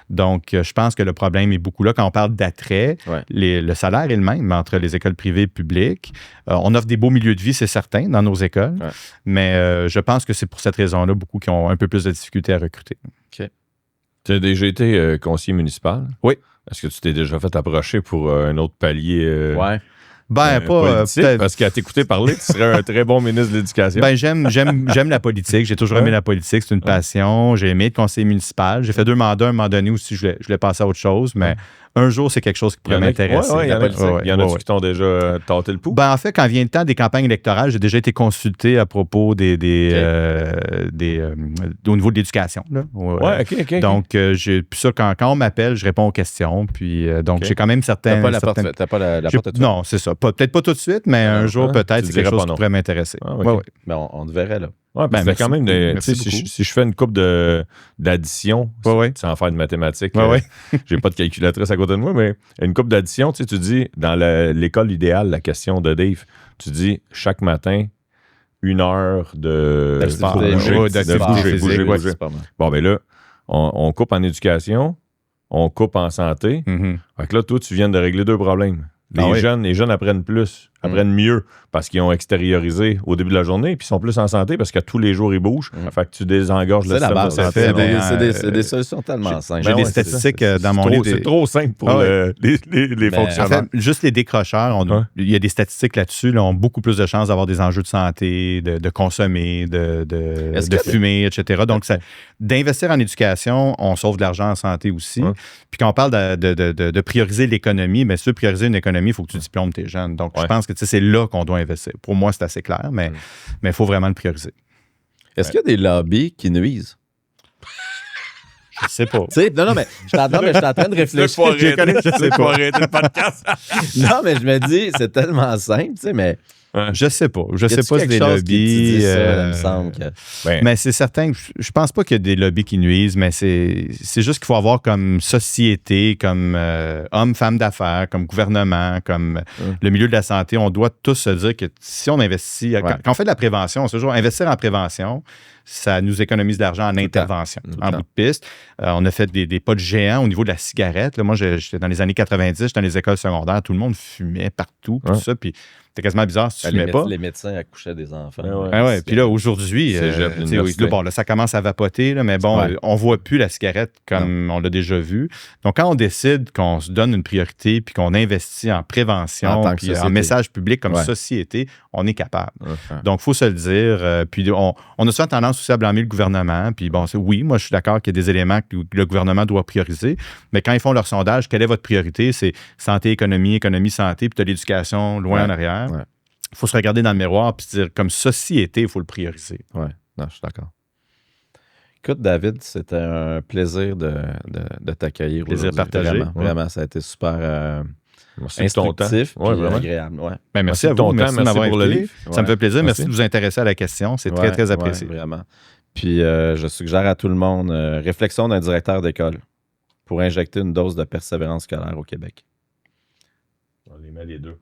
Donc, je pense que le problème est beaucoup là. Quand on parle d'attrait, le salaire est le même entre les écoles privées et publiques. On offre des beaux milieux de vie, c'est certain, dans nos écoles, mais je pense que c'est pour cette raison-là beaucoup qui ont un peu plus de difficultés à recruter. OK. Tu as déjà été conseiller municipal? Oui. Est-ce que tu t'es déjà fait approcher pour un autre palier? Ben, pas peut-être. Parce qu'à t'écouter parler, tu serais un très bon ministre de l'Éducation. Ben, j'aime la politique. J'ai toujours aimé la politique. C'est une passion. J'ai aimé être conseiller municipal. J'ai fait 2 mandats. À un moment donné aussi, je voulais passer à autre chose, mais un jour, c'est quelque chose qui pourrait m'intéresser. Il y en a qui t'ont déjà tâté le pouls? Ben, en fait, quand vient le temps des campagnes électorales, j'ai déjà été consulté à propos au niveau de l'éducation. OK. Donc, puis ça, quand on m'appelle, je réponds aux questions. Puis, donc, j'ai quand même certaines... T'as pas la porte tout de suite? Non, c'est ça. Peut-être pas tout de suite, mais un jour, peut-être, c'est quelque chose qui pourrait m'intéresser. Ben, on te verrait là. Ouais, ben, quand même, si je fais une coupe d'addition, sans faire de mathématiques, j'ai pas de calculatrice à côté de moi, mais une coupe d'addition, tu dis, dans l'école idéale, la question de Dave, tu dis, chaque matin, 1 heure de bouger. Bon, ben là, on coupe en éducation, on coupe en santé. Fait que là, toi, tu viens de régler 2 problèmes. Les jeunes apprennent plus, apprennent mieux parce qu'ils ont extériorisé au début de la journée puis ils sont plus en santé parce que tous les jours, ils bougent. Fait que tu désengorges le système de santé. C'est des solutions tellement simples. J'ai des statistiques dans mon livre. C'est trop simple pour les fonctionnaires. En fait, juste les décrocheurs, il y a des statistiques là-dessus, là, ont beaucoup plus de chances d'avoir des enjeux de santé, de consommer, de fumer, etc. Donc, d'investir en éducation, on sauve de l'argent en santé aussi. Puis quand on parle de prioriser l'économie, bien sûr, prioriser une économie, il faut que tu diplômes tes jeunes. Donc, je pense que c'est là qu'on doit investir. Pour moi, c'est assez clair, mais il faut vraiment le prioriser. Est-ce qu'il y a des lobbies qui nuisent? Je sais pas. Non, mais je suis en train de réfléchir. Je sais pas arrêter le podcast. Non, mais je me dis, c'est tellement simple, mais... Je sais pas. Je sais pas si des lobbies. Il me semble mais c'est certain que je pense pas qu'il y a des lobbies qui nuisent, mais c'est juste qu'il faut avoir comme société, comme hommes, femmes d'affaires, comme gouvernement, comme le milieu de la santé. On doit tous se dire que si on investit, quand on fait de la prévention, c'est toujours investir en prévention, ça nous économise de l'argent en intervention, en bout de piste. On a fait des pas de géants au niveau de la cigarette. Là, moi, j'étais dans les années 90, j'étais dans les écoles secondaires, tout le monde fumait partout, tout ça, puis c'était quasiment bizarre si tu ne fumais pas. Les médecins accouchaient des enfants. Ouais. Puis là, aujourd'hui, là, ça commence à vapoter, là, mais bon, on ne voit plus la cigarette comme on l'a déjà vu. Donc, quand on décide qu'on se donne une priorité puis qu'on investit en prévention puis en message public comme société, on est capable. Donc, il faut se le dire. Puis, on a souvent tendance aussi à blâmer le gouvernement. Puis, bon, oui, moi, je suis d'accord qu'il y a des éléments que le gouvernement doit prioriser. Mais quand ils font leur sondage, quelle est votre priorité? C'est santé, économie, santé, puis tu as l'éducation loin en arrière. Il faut se regarder dans le miroir puis se dire, comme société, il faut le prioriser. Oui, non, je suis d'accord. Écoute, David, c'était un plaisir de t'accueillir. Plaisir partagé. Vraiment, ça a été super instructif et agréable. Ouais. Ben, merci à vous. Merci de m'avoir invité. Le livre. Ça me fait plaisir. Merci de vous intéresser à la question. C'est très, très apprécié. Vraiment. Puis, je suggère à tout le monde, réflexion d'un directeur d'école pour injecter une dose de persévérance scolaire au Québec. On les met les deux.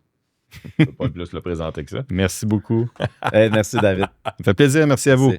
Je ne peux pas plus le présenter que ça. Merci beaucoup. Merci, David. Ça fait plaisir. Merci à vous.